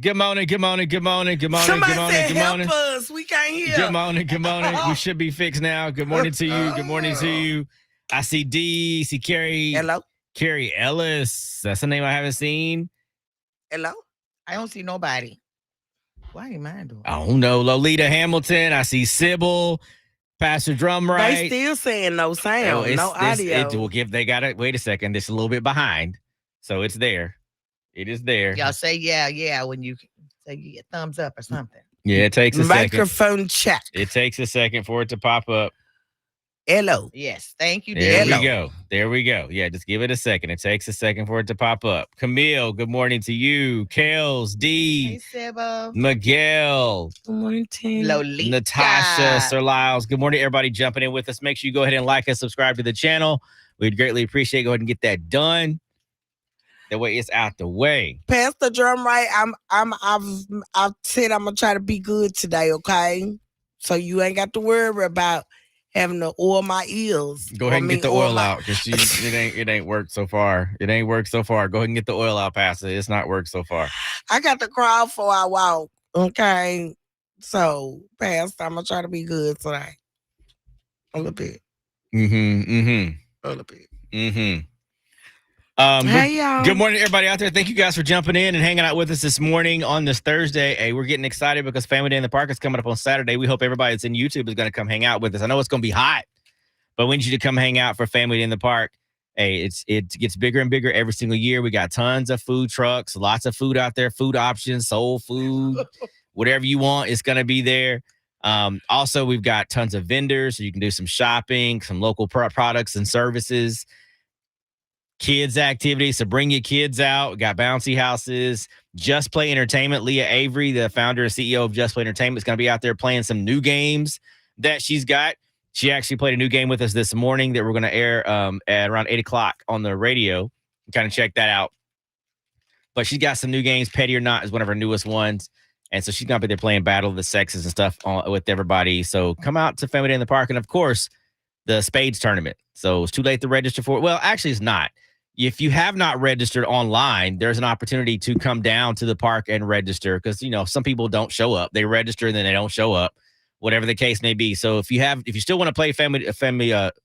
Good morning, good morning, good morning, good morning, Somebody good morning, said, good help morning. us. We can't hear. Good morning, good morning. We should be fixed now. Good morning to you. Good morning to you. I see D, see Carrie. Hello? Carrie Ellis. That's a name I haven't seen. Hello? I don't see nobody. Why ain't mine doing? I don't know. Lolita Hamilton. I see Sybil. Pastor Drumright. They still saying no sound, it's no this. audio. It will give. They got it. Wait a second. It's a little bit behind, so it's there. It is there. Y'all say yeah when you say you get thumbs up or something. Yeah, it takes a second. Microphone check. It takes a second for it to pop up. Hello. Yes, thank you. There Hello. we go. There we go. Yeah, just give it a second. It takes a second for it to pop up. Camille, good morning to you. Kels, D, Hey, Sebo. Miguel, Good morning, Tim. Lolita. Natasha, Sir Lyles. Good morning, everybody jumping in with us. Make sure you go ahead and like and subscribe to the channel. We'd greatly appreciate. Go ahead and get that done. That way it's out the way. Pastor Drumright, I've said I'm gonna try to be good today, okay? So you ain't got to worry about having to oil my ears. Go ahead and get the oil out because it ain't worked so far. It ain't worked so far. Go ahead and get the oil out, Pastor. It's not worked so far. I got to crawl for I walk, okay? So, Pastor, I'm gonna try to be good today. A little bit. A little bit. Hey, y'all. Good morning, everybody out there. Thank you guys for jumping in and hanging out with us this morning on this Thursday. Hey, we're getting excited because Family Day in the Park is coming up on Saturday. We hope everybody that's in YouTube is going to come hang out with us. I know it's going to be hot, but we need you to come hang out for Family Day in the Park. Hey, it gets bigger and bigger every single year. We got tons of food trucks, lots of food out there, food options, soul food, whatever you want, it's going to be there. Also, we've got tons of vendors, so you can do some shopping, some local products and services. Kids activities, so bring your kids out. We got bouncy houses. Just Play Entertainment. Leah Avery, the founder and CEO of Just Play Entertainment, is going to be out there playing some new games that she's got. She actually played a new game with us this morning that we're going to air at around 8 o'clock on the radio. Kind of check that out. But she's got some new games. Petty or Not is one of her newest ones. And so she's going to be there playing Battle of the Sexes and stuff with everybody. So come out to Family Day in the Park. And, of course, the Spades tournament. So it's too late to register for it. Well, actually, it's not. If you have not registered online, there's an opportunity to come down to the park and register because, you know, some people don't show up. They register and then they don't show up, whatever the case may be. So if you still want to play family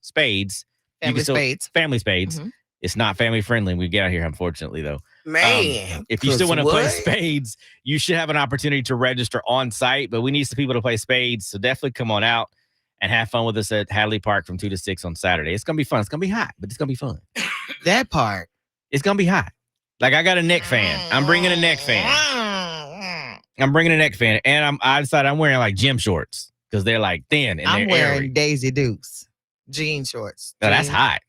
spades, family spades, it's not family friendly when we get out here, unfortunately, though. Man, if you still want to play spades, you should have an opportunity to register on site, but we need some people to play spades. So definitely come on out and have fun with us at Hadley Park from 2 to 6 on Saturday. It's going to be fun. It's going to be hot, but it's going to be fun. That part. It's going to be hot. Like, I got a neck fan. I'm bringing a neck fan. And I decided I'm wearing, like, gym shorts because they're, like, thin and I'm they're wearing airy. Daisy Dukes. Jean shorts. No, that's hot.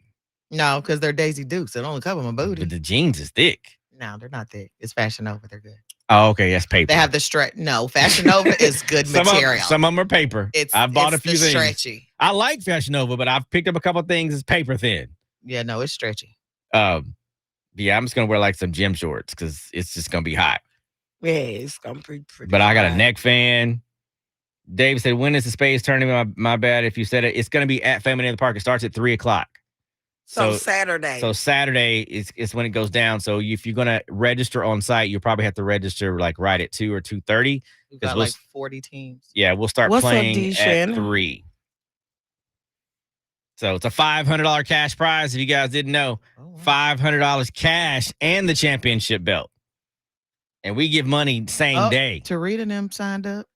No, because they're Daisy Dukes. It only cover my booty. But the jeans is thick. No, they're not thick. It's Fashion Nova. They're good. Oh, okay. That's paper. They have the stretch. No, Fashion Nova is good material. Some of them are paper. I bought a few things. Stretchy. I like Fashion Nova, but I've picked up a couple of things that's paper thin. Yeah, no, it's stretchy. Yeah, I'm just gonna wear like some gym shorts because it's just gonna be hot. Yeah, it's gonna be pretty. But I got a neck fan. Dave said, "When is the Spades tournament?" My bad if you said it. It's gonna be at Family Day in the Park. It starts at 3 o'clock. So Saturday. So Saturday is when it goes down. So if you're gonna register on site, you probably have to register like right at 2 or 2:30. We've got like 40 teams. Yeah, we'll start playing at 3. So it's a $500 cash prize. If you guys didn't know, $500 cash and the championship belt. And we give money same day. Tarita and them signed up.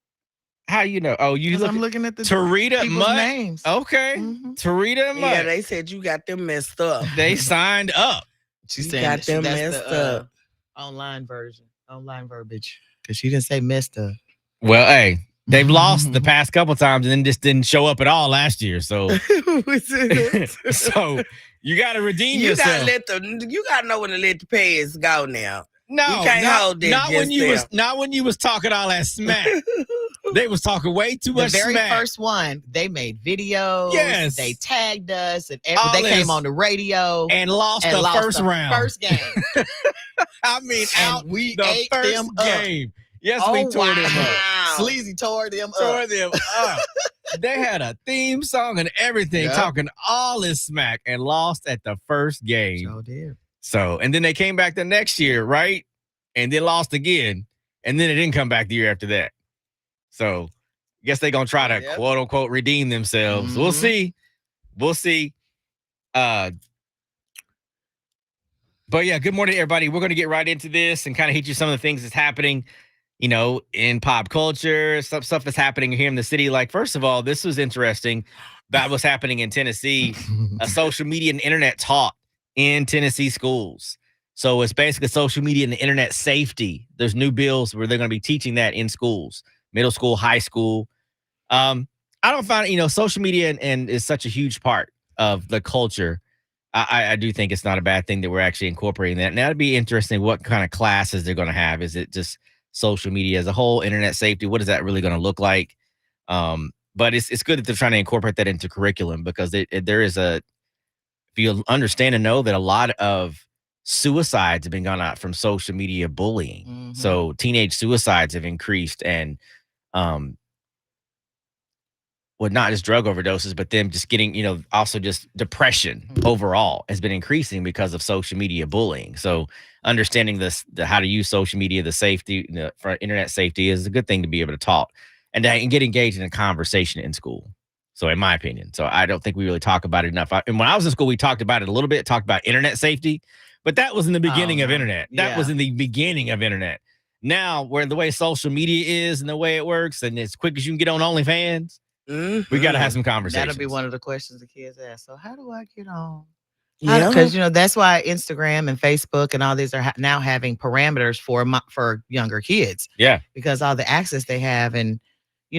How you know? Oh, I'm looking at the Tarita Mutt names. Okay, Tarita and Mutt. Yeah, they said you got them messed up. They signed up. She said got them messed up. Online verbiage, because she didn't say messed up. Well, hey, they've lost the past couple times and then just didn't show up at all last year. So, so you got to redeem yourself. You got to know when to let the past go now. No, you can't hold that. Not when you was talking all that smack. They was talking way too much smack. The very first one, they made videos. Yes. They tagged us and they came on the radio. And lost the first round. First game. I mean, and we ate them game. up. Yes, we tore them up. Sleazy tore them up. They had a theme song and everything, talking all this smack and lost at the first game. So did. So, and then they came back the next year, right? And then lost again. and then it didn't come back the year after that. So I guess they're gonna try to quote unquote redeem themselves. Mm-hmm. We'll see. But yeah, good morning, everybody. We're gonna get right into this and kind of hit you some of the things that's happening, in pop culture, some stuff that's happening here in the city. Like, first of all, this was interesting. That was happening in Tennessee. A social media and internet taught in Tennessee schools. So it's basically social media and internet safety. There's new bills where they're going to be teaching that in schools, middle school, high school. I don't find, social media and is such a huge part of the culture. I do think it's not a bad thing that we're actually incorporating that. Now it'd be interesting what kind of classes they're going to have. Is it just social media as a whole, internet safety? What is that really going to look like? But it's good that they're trying to incorporate that into curriculum because there is if you understand and know that a lot of suicides have been gone out from social media bullying. Mm-hmm. So teenage suicides have increased and, not just drug overdoses, but them just getting, also just depression overall has been increasing because of social media bullying. So understanding how to use social media, the safety, for internet safety is a good thing to be able to talk and get engaged in a conversation in school. So in my opinion, so I don't think we really talk about it enough. And when I was in school, we talked about it a little bit, talked about internet safety, but that was in the beginning of internet. That was in the beginning of internet. Now, where the way social media is and the way it works, and as quick as you can get on OnlyFans, we got to have some conversations. That'll be one of the questions the kids ask. So how do I get on? Yeah, because that's why Instagram and Facebook and all these are now having parameters for younger kids. Yeah, because all the access they have, and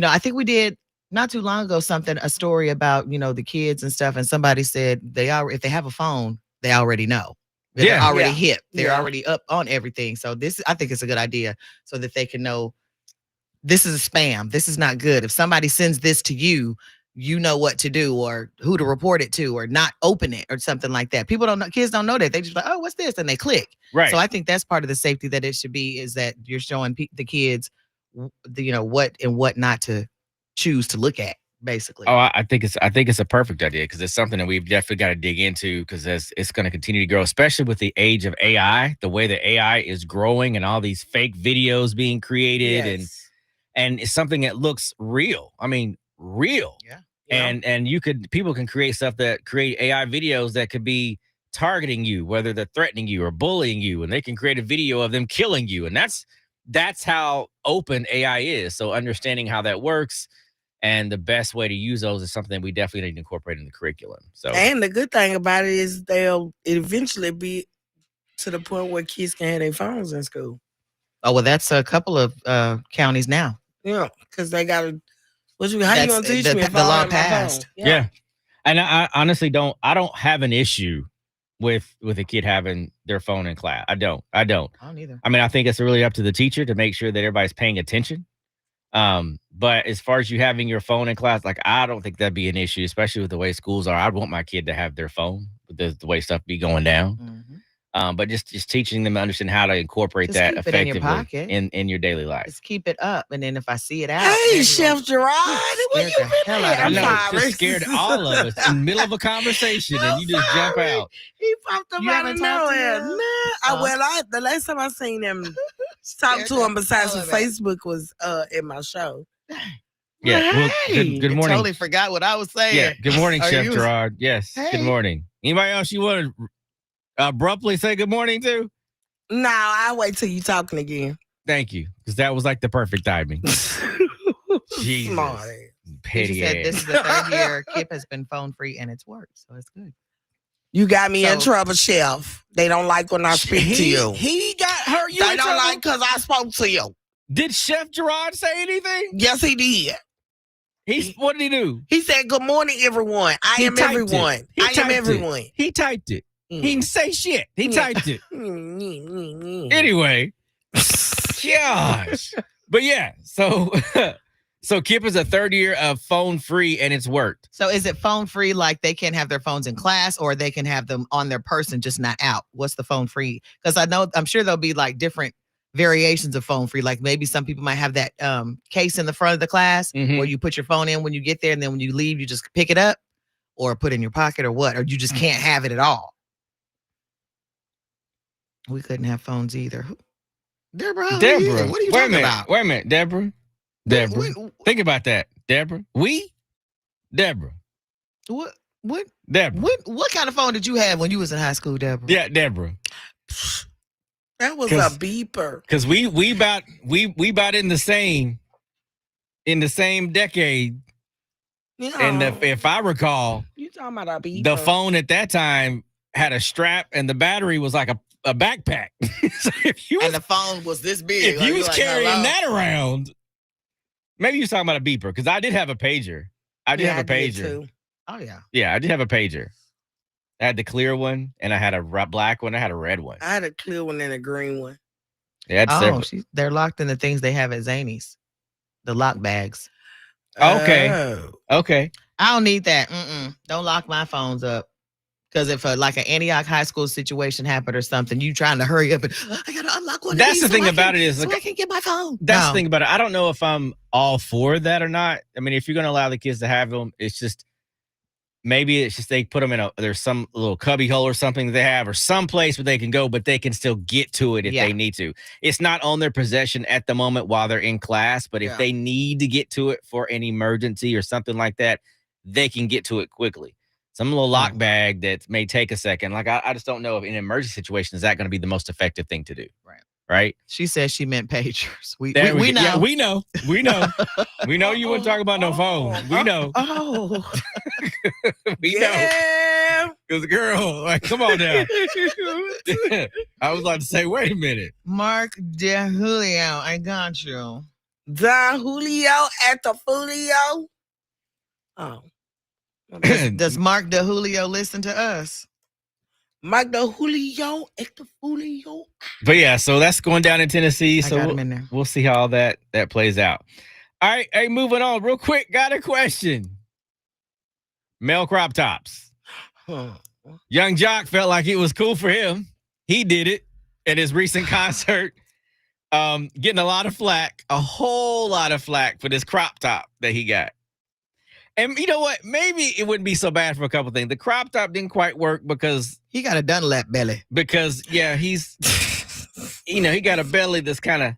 I think we did not too long ago a story about the kids and stuff, and somebody said if they have a phone, they already know. They're already hip. They're already up on everything. So I think it's a good idea so that they can know. This is a spam. This is not good. If somebody sends this to you, you know what to do or who to report it to or not open it or something like that. Kids don't know that. They just like, oh, what's this? And they click. Right. So I think that's part of the safety that it should be is that you're showing the kids, what and what not to choose to look at, basically. Oh, I think it's a perfect idea because it's something that we've definitely got to dig into because it's going to continue to grow, especially with the age of AI, the way that AI is growing and all these fake videos being created and it's something that looks real. I mean, real. Yeah. And people can create stuff that create AI videos that could be targeting you, whether they're threatening you or bullying you, and they can create a video of them killing you. And that's how open AI is. So understanding how that works and the best way to use those is something we definitely need to incorporate in the curriculum. So, and the good thing about it is they'll eventually be to the point where kids can have their phones in school. Oh, well, that's a couple of counties now. Yeah, because they got to. How you gonna teach me if the law passed? Yeah. And I honestly don't have an issue with a kid having their phone in class. I don't either. I mean, I think it's really up to the teacher to make sure that everybody's paying attention. But as far as you having your phone in class, like I don't think that'd be an issue, especially with the way schools are. I'd want my kid to have their phone with the way stuff be going down. Mm-hmm. But just teaching them to understand how to incorporate that effectively in your daily life. Just keep it up, and then if I see it out, hey, Chef Gerard, where you been at? I know, just scared all of us in the middle of a conversation, and you just jump out. He popped up out of nowhere. The last time I seen him talk to him besides Facebook was in my show. Yeah, well, good morning. I totally forgot what I was saying. Yeah, good morning, Chef Gerard. Yes, good morning. Anybody else you want to abruptly say good morning to? No, I'll wait till you talking again. Thank you, because that was like the perfect timing. Jesus, smart. Petty said this is the third year Kip has been phone free and it's worked, so it's good. You got me in trouble, Chef. They don't like when I speak to you. He got her. They don't like because I spoke to you. Did Chef Gerard say anything? Yes, he did. What did he do? He said, "Good morning, everyone. I am everyone. I am everyone." He typed it. He didn't say shit. He typed it. Anyway, gosh. But yeah, so Kip is a third year of phone free and it's worked. So is it phone free like they can have their phones in class or they can have them on their person, just not out? What's the phone free? Because I'm sure there'll be like different variations of phone free. Like maybe some people might have that case in the front of the class where you put your phone in when you get there and then when you leave, you just pick it up or put it in your pocket or what, or you just can't have it at all. We couldn't have phones either. Deborah. What are you talking about? Wait a minute, Deborah. Think about that, Deborah. Deborah. What? Deborah. What kind of phone did you have when you was in high school, Deborah? Yeah, Deborah. That was a beeper. Because we about in the same decade. Yeah. And if I recall, you talking about a beeper. The phone at that time had a strap and the battery was like a backpack. So and the phone was this big. If you was carrying that around, maybe you was talking about a beeper, because I did have a pager. I did have a pager. Too. Oh, yeah. Yeah, I did have a pager. I had the clear one, and I had a black one. I had a red one. I had a clear one and a green one. Yeah, they're locked in the things they have at Zany's. The lock bags. Okay. Okay. I don't need that. Don't lock my phones up. Because if like an Antioch High School situation happened or something, you trying to hurry up and I gotta unlock one. That's the thing about it is so I can get my phone. That's the thing about it. I don't know if I'm all for that or not. I mean, if you're gonna allow the kids to have them, it's just maybe it's just they put them in there's some little cubby hole or something that they have, or some place where they can go, but they can still get to it if they need to. It's not on their possession at the moment while they're in class, but if they need to get to it for an emergency or something like that, they can get to it quickly. Some little lock bag that may take a second. Like, I just don't know if in an emergency situation, is that going to be the most effective thing to do? Right? She said she meant pagers. We know. Yeah, we know. We know you wouldn't talk about no phone. We know. We know. Because, girl, like, come on now. I was about to say, wait a minute. Mark De Julio, I got you. Da Julio at the Fulio? Oh. Does Mark De Julio listen to us? Mark De Julio at the Fulio. But yeah, so that's going down in Tennessee. So we'll see how that plays out. All right, hey, moving on real quick. Got a question. Male crop tops. Young Jock felt like it was cool for him. He did it at his recent concert. Getting a lot of flack, a whole lot of flack for this crop top that he got. And you know what? Maybe it wouldn't be so bad for a couple things. The crop top didn't quite work because he got a Dunlap belly. Because he's, he got a belly that's kind of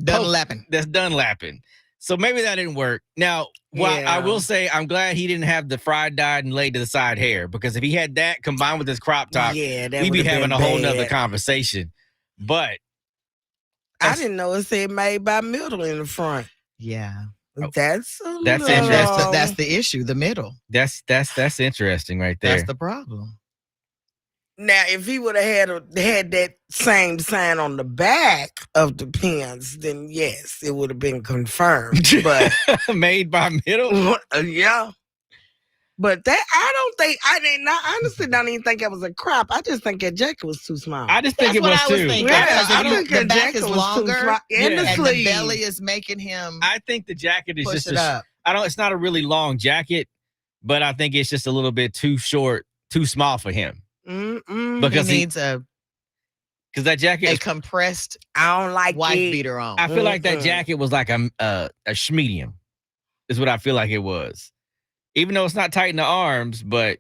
Dunlapping. That's Dunlapping. So maybe that didn't work. Now, I will say I'm glad he didn't have the fried dyed and laid to the side hair, because if he had that combined with his crop top, we'd be having a whole nother conversation. But I didn't know it said made by Middle in the front. Yeah. That's interesting. That's the issue, the middle. That's interesting right there. That's the problem. Now, if he would have had that same sign on the back of the pins, then yes, it would have been confirmed. But made by Middle? Yeah. But that I honestly don't even think it was a crop. I just think that jacket was too small. I just think it was too. I think the back is longer and the sleeve. The belly is making him. I think the jacket is just up. It's not a really long jacket, but I think it's just a little bit too short, too small for him. Because he needs because that jacket is compressed. I don't like wife beater on. I feel like that jacket was like a schmedium. Is what I feel like it was. Even though it's not tight in the arms, but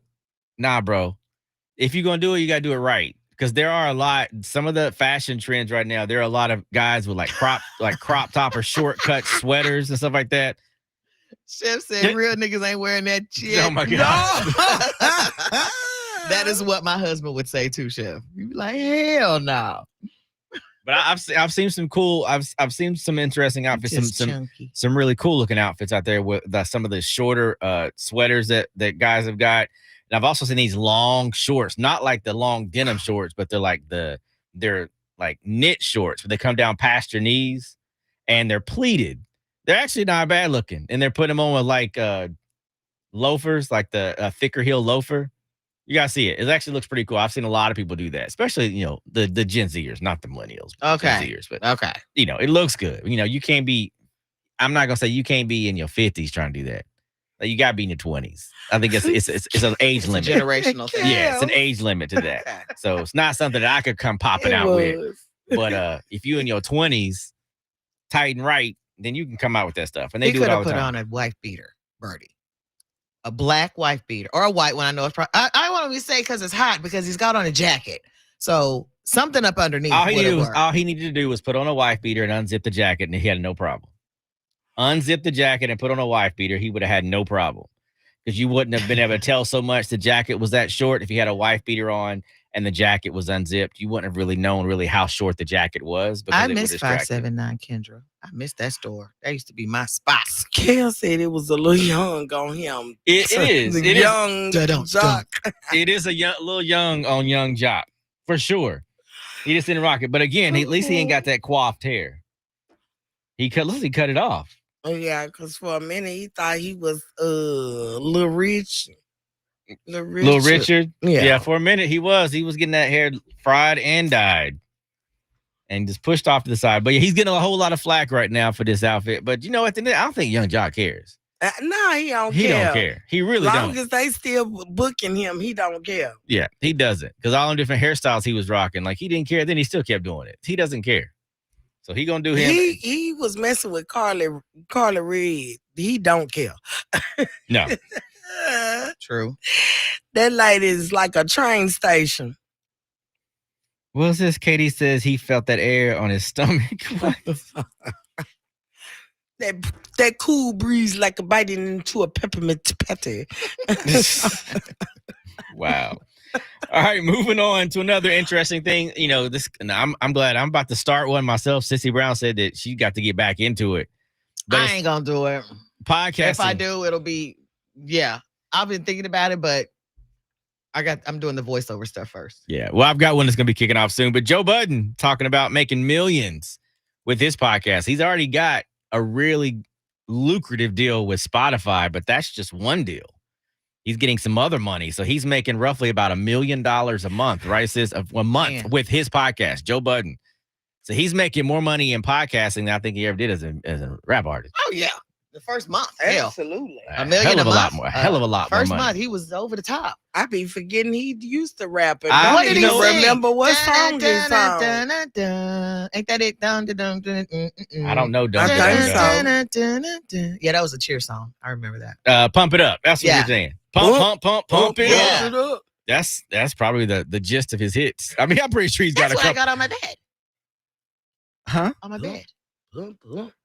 nah, bro. If you're going to do it, you got to do it right. Because there are some of the fashion trends right now, there are a lot of guys with like crop top or shortcut sweaters and stuff like that. Chef said real niggas ain't wearing that shit. Oh my God. No. That is what my husband would say too, Chef. You'd be like, hell no. But I've seen some cool. I've seen some interesting outfits, some really cool looking outfits out there with some of the shorter sweaters that guys have got. And I've also seen these long shorts, not like the long denim shorts, but they're like knit shorts where they come down past your knees and they're pleated. They're actually not bad looking, and they're putting them on with like loafers, like the thicker heel loafer. You gotta see it. It actually looks pretty cool. I've seen a lot of people do that, especially the Gen Zers, not the millennials. Okay, Gen Zers, but it looks good. You can't be. I'm not gonna say you can't be in your 50s trying to do that. Like, you gotta be in your 20s. I think it's an age limit, generational thing. Yeah, it's an age limit to that. So it's not something that I could come popping out with. But if you in your 20s, tight and right, then you can come out with that stuff. And they do it all the time. Put on a wife beater, Birdie. A black wife beater or a white one. I know it's probably, I want to say because it's hot, because he's got on a jacket. So something up underneath. All he needed to do was put on a wife beater and unzip the jacket, and he had no problem. Unzip the jacket and put on a wife beater, he would have had no problem. Because you wouldn't have been able to tell so much the jacket was that short if he had a wife beater on and the jacket was unzipped. You wouldn't have really known how short the jacket was. I miss 579 Kendra. I missed that store. That used to be my spot. Kel said it was a little young on him. It is. The young Jock. It is a little young on young Jock, for sure. He just didn't rock it. But again, at least he ain't got that coiffed hair. He cut it off. Yeah, because for a minute he thought he was Little Richard. Yeah, for a minute he was getting that hair fried and dyed and just pushed off to the side. But yeah, he's getting a whole lot of flack right now for this outfit. But you know what? I don't think Young Jock cares. No, he don't care. He don't care. He really don't. As long as they still booking him, he don't care. Yeah, he doesn't. Because all the different hairstyles he was rocking, like he didn't care. Then he still kept doing it. He doesn't care. So he gonna do him. He was messing with Carly Red. He don't care. No. True. That lady is like a train station. What's this? Katie says he felt that air on his stomach. that cool breeze like a biting into a peppermint patty. Wow. All right, moving on to another interesting thing. You know, I'm glad I'm about to start one myself. Sissy Brown said that she got to get back into it. But I ain't gonna do it. Podcasting. If I do, it'll be I've been thinking about it, but I'm doing the voiceover stuff first. Yeah. Well, I've got one that's gonna be kicking off soon. But Joe Budden talking about making millions with his podcast. He's already got a really lucrative deal with Spotify, but that's just one deal. He's getting some other money. So he's making roughly about $1 million a month, right? Sis, a month with his podcast, Joe Budden. So he's making more money in podcasting than I think he ever did as a rap artist. Oh, yeah. The first month. Absolutely. $1 million a month. Hell of a lot more money. First month, he was over the top. I be forgetting he used to rap. What did he remember what song he sung? Ain't that it? I don't know. Yeah, that was a cheer song. I remember that. Pump it up. That's what you're saying. Pump it up. That's probably the gist of his hits. I mean, I'm pretty sure he's got a couple. That's what I got on my bed. Huh? On my bed.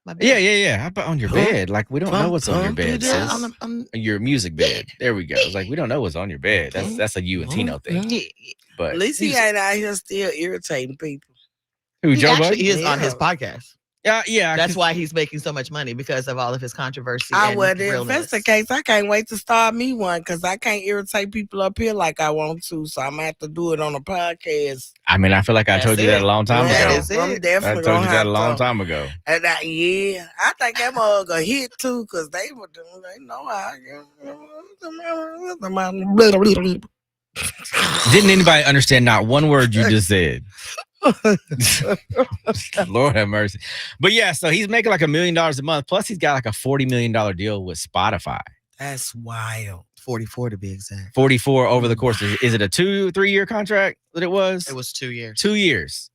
My bed. Yeah. How about on your bed? Like, we don't know what's on your bed, sis. On your music bed. There we go. It's like, we don't know what's on your bed. That's a you and Tino thing. But at least he ain't out here still irritating people. Who, Joe Budden? He is on his podcast. Yeah. That's why he's making so much money, because of all of his controversy. If that's the case, I can't wait to start me one, because I can't irritate people up here like I want to. So I'm gonna have to do it on a podcast. I mean, I feel like I told you that a long time ago. I'm definitely I told you that a long time ago. And I think that mug a hit too, because they know how. Didn't anybody understand not one word you just said? Lord have mercy. But yeah, so he's making like $1 million a month. Plus, he's got like a $40 million deal with Spotify. That's wild. 44 to be exact. 44 over the course. Is it a 3-year contract that it was? It was 2 years. 2 years.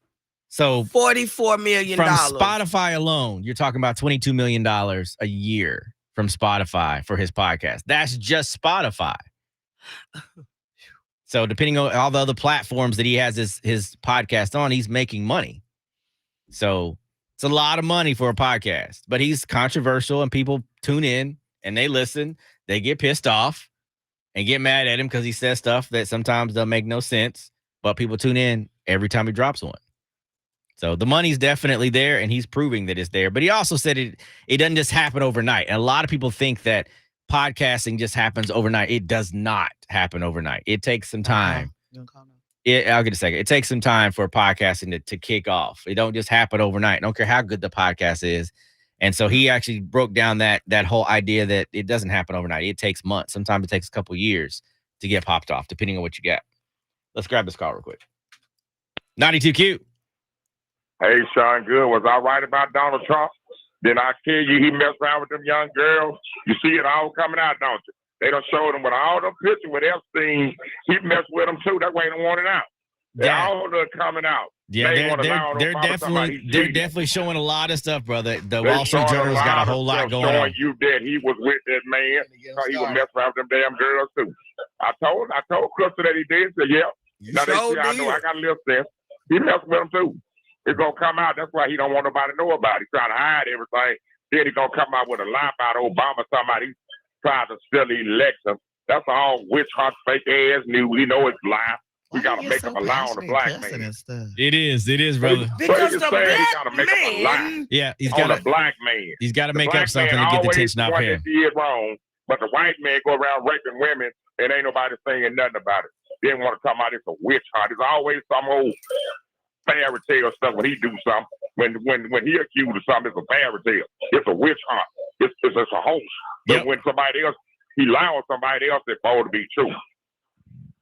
So $44 million. From Spotify alone, you're talking about $22 million a year from Spotify for his podcast. That's just Spotify. So depending on all the other platforms that he has his podcast on, he's making money. So it's a lot of money for a podcast. But he's controversial, and people tune in and they listen. They get pissed off and get mad at him because he says stuff that sometimes doesn't make no sense. But people tune in every time he drops one. So the money's definitely there, and he's proving that it's there. But he also said it doesn't just happen overnight. And a lot of people think that podcasting just happens overnight. It does not happen overnight. It takes some time. I'll get a second. It takes some time for podcasting to kick off. It don't just happen overnight. I don't care how good the podcast is. And so he actually broke down that whole idea that it doesn't happen overnight. It takes months. Sometimes it takes a couple years to get popped off, depending on what you got. Let's grab this call real quick. 92Q. Hey, Sean, good. Was I right about Donald Trump? Then I tell you, he messed around with them young girls. You see it all coming out, don't you? They done showed him with all them pictures with Epstein. He messed with them too. That's why he don't want it out. They're all coming out. Yeah, they're definitely showing a lot of stuff, brother. The Wall Street Journal's got a whole lot going on. Showing you that he was with that man. He was messing around with them damn girls too. I told Crystal that he did. Said, yeah, Now they see I know I got a little sense. He mess with them too. It's gonna come out. That's why he don't want nobody to know about it. He's trying to hide everything. Then he's gonna come out with a lie about Obama. Somebody trying to steal the election. That's all witch hunt, fake ass news. You know it's lie. We gotta make him a lie on the black man. It is, brother. Because the black gotta make him a lie. Yeah, he's on got the black man. He's got to make up something to get the attention off him. He did wrong, but the white man go around raping women and ain't nobody saying nothing about it. They didn't want to come out. It's a witch hunt. It's always some old fairy tale stuff when he do something. When he accused of something, it's a fairy tale. It's a witch hunt. It's a hoax. But when somebody else, he lie on somebody else, it's supposed to be true.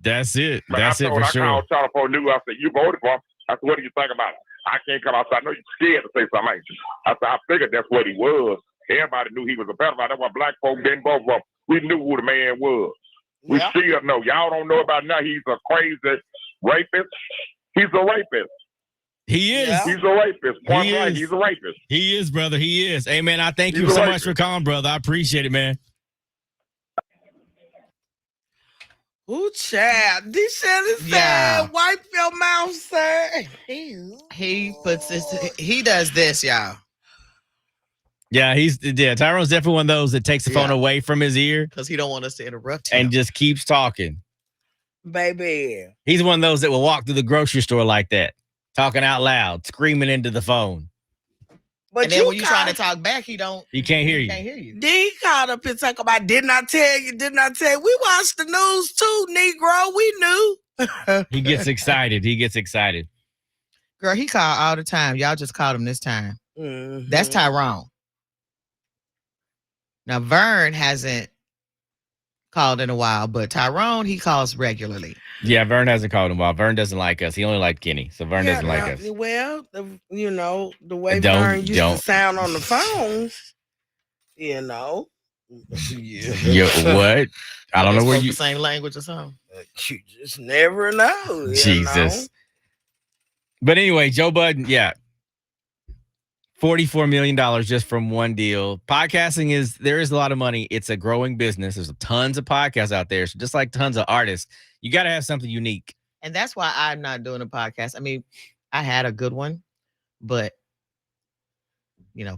That's it. But That's it for sure. I called telephone news. I said, you voted for him. I said, what do you think about it? I can't come outside. I know you're scared to say something, ain't you? I said, I figured that's what he was. Everybody knew he was a pedophile. That's why black folk didn't vote for him. We knew who the man was. We still know. Y'all don't know about now. He's a crazy rapist. He's a rapist. He is. Yeah. He's a rapist. He's a rapist. He is, brother. He is. Hey, man, I thank you so much for calling, brother. I appreciate it, man. Ooh, child. This shit is sad. Wipe your mouth, sir. He puts this. He does this, y'all. Yeah, Tyrone's definitely one of those that takes the phone away from his ear because he don't want us to interrupt him and just keeps talking. Baby, he's one of those that will walk through the grocery store like that, talking out loud, screaming into the phone. But and then when you trying to talk back, he can't hear you. Then he called up and talk about, didn't I tell you? We watched the news too, Negro. We knew. He gets excited. Girl, he called all the time. Y'all just called him this time. Mm-hmm. That's Tyrone. Now, Vern hasn't called in a while, but Tyrone, he calls regularly. Yeah, Vern hasn't called in a while. Vern doesn't like us. He only liked Kenny, so Vern doesn't like us. Well, the way Vern used to sound on the phone, What? I don't know where you... the same language or something. You just never know. Jesus. But anyway, Joe Budden, $44 million just from one deal. Podcasting there is a lot of money. It's a growing business. There's tons of podcasts out there. So just like tons of artists, you got to have something unique. And that's why I'm not doing a podcast. I mean, I had a good one, but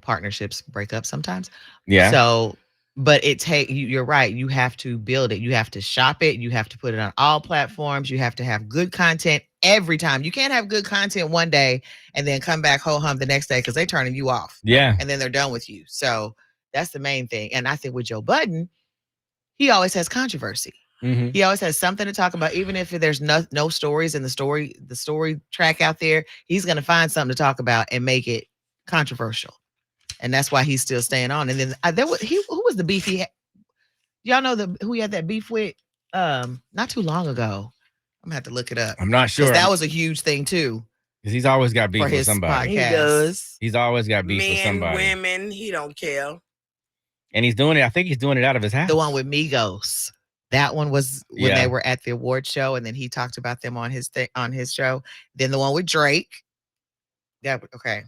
partnerships break up sometimes. Yeah. So, but you're right. You have to build it. You have to shop it. You have to put it on all platforms. You have to have good content every time. You can't have good content one day and then come back ho hum the next day because they're turning you off. Yeah. And then they're done with you. So that's the main thing. And I think with Joe Budden, he always has controversy. Mm-hmm. He always has something to talk about. Even if there's no stories in the story track out there, he's going to find something to talk about and make it controversial. And that's why he's still staying on. And then who was the beef he had? Y'all know who he had that beef with not too long ago. I'm gonna have to look it up. I'm not sure. That was a huge thing too. Because he's always got beef with somebody. He does. He's always got beef with somebody. Women, he don't care. And he's doing it. I think he's doing it out of his house. The one with Migos. That one was when they were at the award show, and then he talked about them on his show. Then the one with Drake. Okay.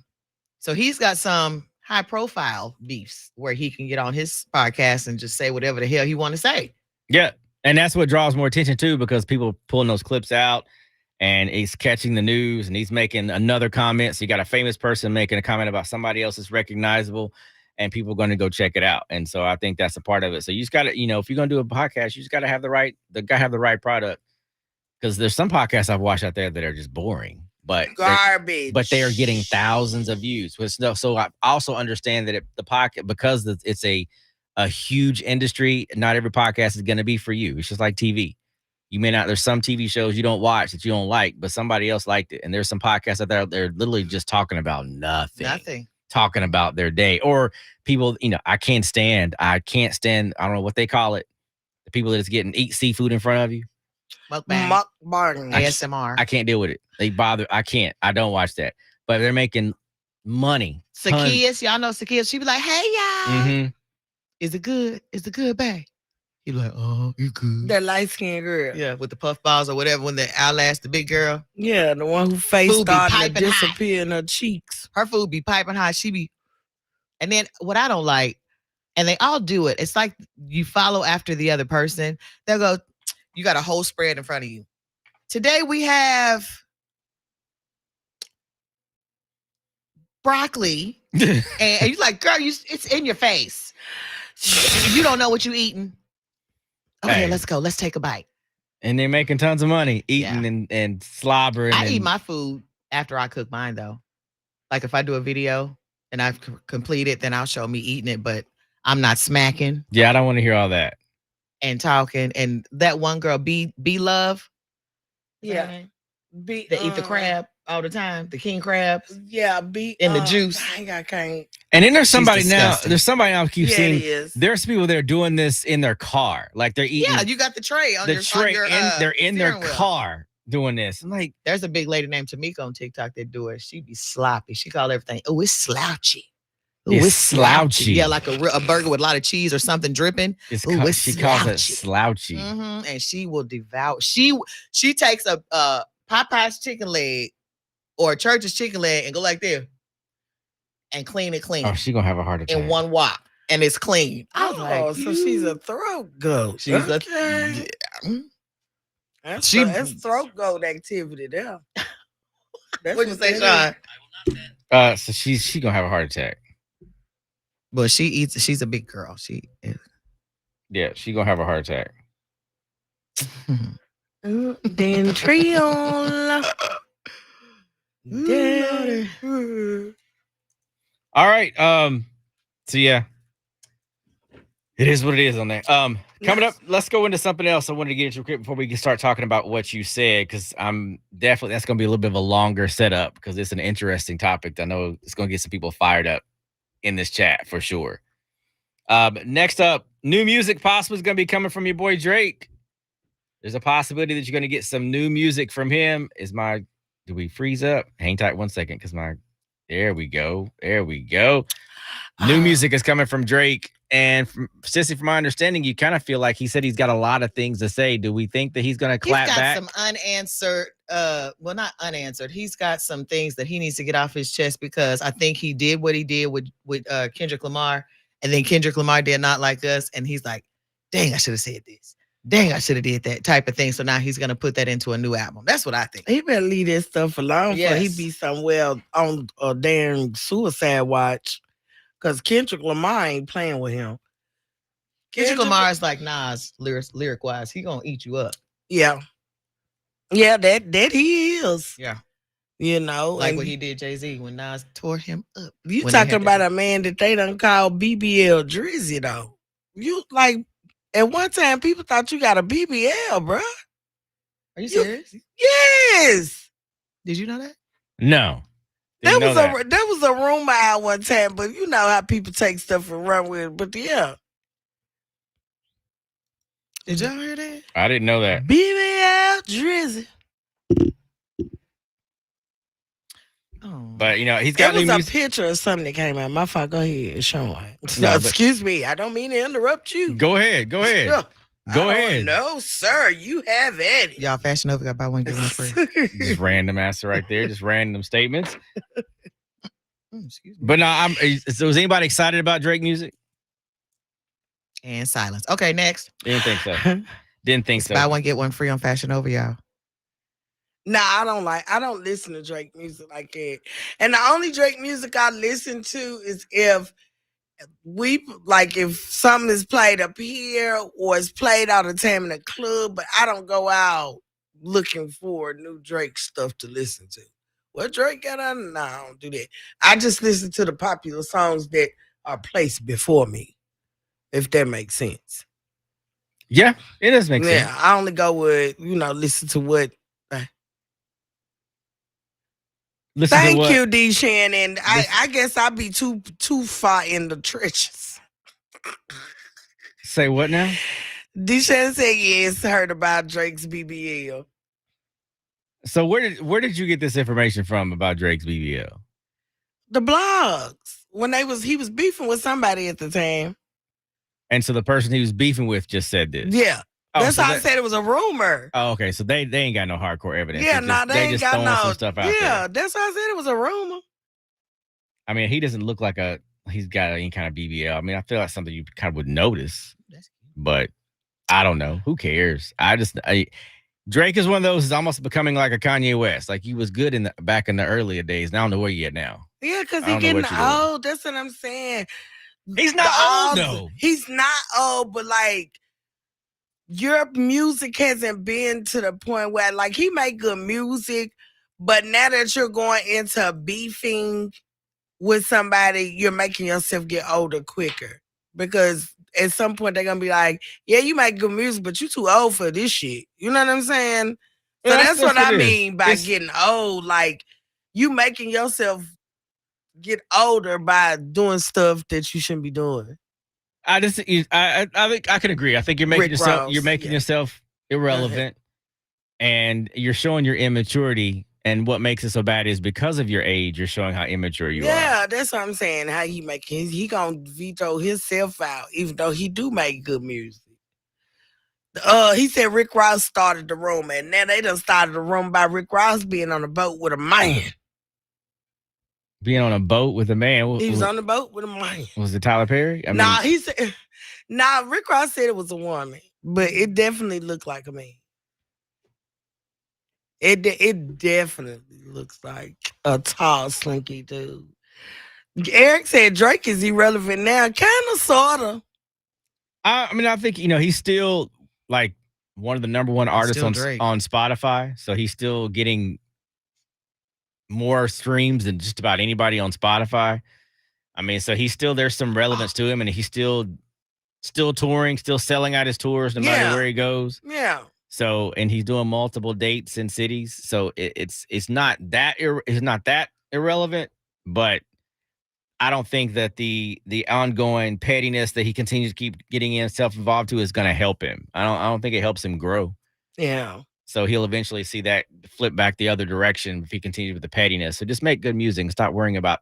So he's got some high profile beefs where he can get on his podcast and just say whatever the hell he want to say. Yeah. And that's what draws more attention too, because people pulling those clips out and he's catching the news and he's making another comment. So you got a famous person making a comment about somebody else that's recognizable and people are going to go check it out. And so I think that's a part of it. So you just got to, if you're going to do a podcast, you just got to have the right product, because there's some podcasts I've watched out there that are just boring. But garbage. But they are getting thousands of views. So I also understand that the podcast, because it's a huge industry, not every podcast is going to be for you. It's just like TV. You may not. There's some TV shows you don't watch that you don't like, but somebody else liked it. And there's some podcasts out there they're literally just talking about nothing. Talking about their day, or people. I can't stand. I don't know what they call it. The people that is eat seafood in front of you. Mukbang. ASMR. I can't deal with it. They bother. I can't. I don't watch that. But they're making money. Zacchaeus, y'all know Zacchaeus. She be like, "Hey y'all, mm-hmm. Is it good? Is it good, babe?" He be like, "Oh, you good?" That light skinned girl. Yeah, with the puff balls or whatever. When they outlast the big girl. Yeah, the one who face started to disappear in her cheeks. Her food be piping hot. She be, and then what I don't like, and they all do it. It's like you follow after the other person. They'll go, you got a whole spread in front of you. Today we have broccoli. and you're like, girl, it's in your face. You don't know what you're eating. Okay, let's go. Let's take a bite. And they're making tons of money eating and slobbering. I eat my food after I cook mine, though. Like if I do a video and I've completed, then I'll show me eating it, but I'm not smacking. Yeah, I don't want to hear all that. And talking. And that one girl, B Love. Yeah. They eat the crab all the time, the king crabs. Yeah, B in the juice. I can't. And then there's somebody now. There's somebody now. I keep seeing. Is. There's people that are doing this in their car, like they're eating. Yeah, you got the tray on your tray. On your, they're in their car doing this. I'm like, there's a big lady named Tamika on TikTok that do it. She be sloppy. She call everything. Oh, it's slouchy. Ooh, it's slouchy. Yeah, like a burger with a lot of cheese or something dripping. She calls it slouchy. Mm-hmm. And she will devour. She takes a Popeye's chicken leg or a Church's chicken leg and go like this and clean it clean. Oh, she gonna have a heart attack in one wop, and it's clean. I was like, so she's a throat goat. She's that's throat goat activity there. What'd you say, Sean? So she gonna have a heart attack. But she's a big girl. Yeah, she gonna have a heart attack. Then Trion. All right. So yeah, it is what it is on there. Coming up, let's go into something else. I wanted to get into quick before we can start talking about what you said, because that's going to be a little bit of a longer setup because it's an interesting topic. I know it's going to get some people fired up in this chat for sure. Next up, new music possibly is going to be coming from your boy Drake. There's a possibility that you're going to get some new music from him. Do we freeze up? Hang tight 1 second because there we go. New music is coming from Drake. And Sissy, from my understanding, you kind of feel like he said he's got a lot of things to say. Do we think that he's going to clap back? He's got some unanswered, well, not unanswered. He's got some things that he needs to get off his chest because I think he did what he did with Kendrick Lamar. And then Kendrick Lamar did Not Like Us. And he's like, dang, I should have said this. Dang, I should have did that type of thing. So now he's going to put that into a new album. That's what I think. He better leave that stuff alone before he be somewhere on a damn suicide watch. Because Kendrick Lamar ain't playing with him. Kendrick Lamar is like Nas, lyric wise. He gonna eat you up. Yeah. Yeah, that he is. Yeah. You know. Like what he did Jay-Z when Nas tore him up. You talking about a man that they done call BBL Drizzy, though. You like, at one time, people thought you got a BBL, bro. Are you serious? Yes. Did you know that? No. That was a rumor at one time, but you know how people take stuff and run with it. But yeah. Did y'all hear that? I didn't know that. BBL Drizzy. Oh. But he's got new music. A picture of something that came out. My fault. Go ahead, Sean. No, excuse me. I don't mean to interrupt you. Go ahead. Go ahead. No, sir. You have it. Y'all Fashion Over got buy one, get one free. Just random answer right there. Just random statements. Excuse me. But no, so is anybody excited about Drake music? And silence. Okay, next. Didn't think so. Buy one, get one free on Fashion Over, y'all. Nah, I don't listen to Drake music like that. And the only Drake music I listen to is if something is played up here or it's played out of time in a club, but I don't go out looking for new Drake stuff to listen to. What Drake got on? No, I don't do that. I just listen to the popular songs that are placed before me, if that makes sense. Yeah, it does make sense. Yeah, I only go with, listen to what. Thank you, D. Shannon. I guess I'll be too far in the trenches. Say what now? D. Shannon said yes, heard about Drake's BBL. So where did you get this information from about Drake's BBL? The blogs. When he was beefing with somebody at the time. And so the person he was beefing with just said this. Yeah. That's how I said it was a rumor. Oh, okay. So they ain't got no hardcore evidence. Yeah, they ain't got no some stuff out there. Yeah, that's how I said it was a rumor. I mean, he doesn't look like he's got any kind of BBL. I mean, I feel like something you kind of would notice, but I don't know. Who cares? Drake is one of those. Is almost becoming like a Kanye West. Like he was good back in the earlier days. Now I don't know where you at now. Yeah, because he's getting old. That's what I'm saying. He's not old though. He's not old, but like your music hasn't been to the point where like he make good music, but now that you're going into beefing with somebody, you're making yourself get older quicker. Because at some point they're gonna be like, yeah, you make good music, but you too old for this shit. You know what I'm saying? So that's what I mean by getting old. Like you making yourself get older by doing stuff that you shouldn't be doing. I think I can agree. I think you're making yourself irrelevant, and you're showing your immaturity. And what makes it so bad is because of your age, you're showing how immature you are. Yeah, that's what I'm saying. How he gonna veto himself out, even though he do make good music. He said Rick Ross started the room, and now they done started the room by Rick Ross being on a boat with a man. Being on a boat with a man? He was on the boat with a man. Was it Tyler Perry? He said, Rick Ross said it was a woman, but it definitely looked like a man. It definitely looks like a tall, slinky dude. Eric said Drake is irrelevant now. Kind of, sort of. I think, he's still like one of the number one artists on Spotify. So he's still getting more streams than just about anybody on Spotify. So he's still, there's some relevance to him, and he's still touring, still selling out his tours no matter where he goes. Yeah. So, and he's doing multiple dates in cities. So it's not that irrelevant, but I don't think that the ongoing pettiness that he continues to keep getting himself involved to is going to help him. I don't think it helps him grow. Yeah. So he'll eventually see that flip back the other direction if he continues with the pettiness. So just make good music and stop worrying about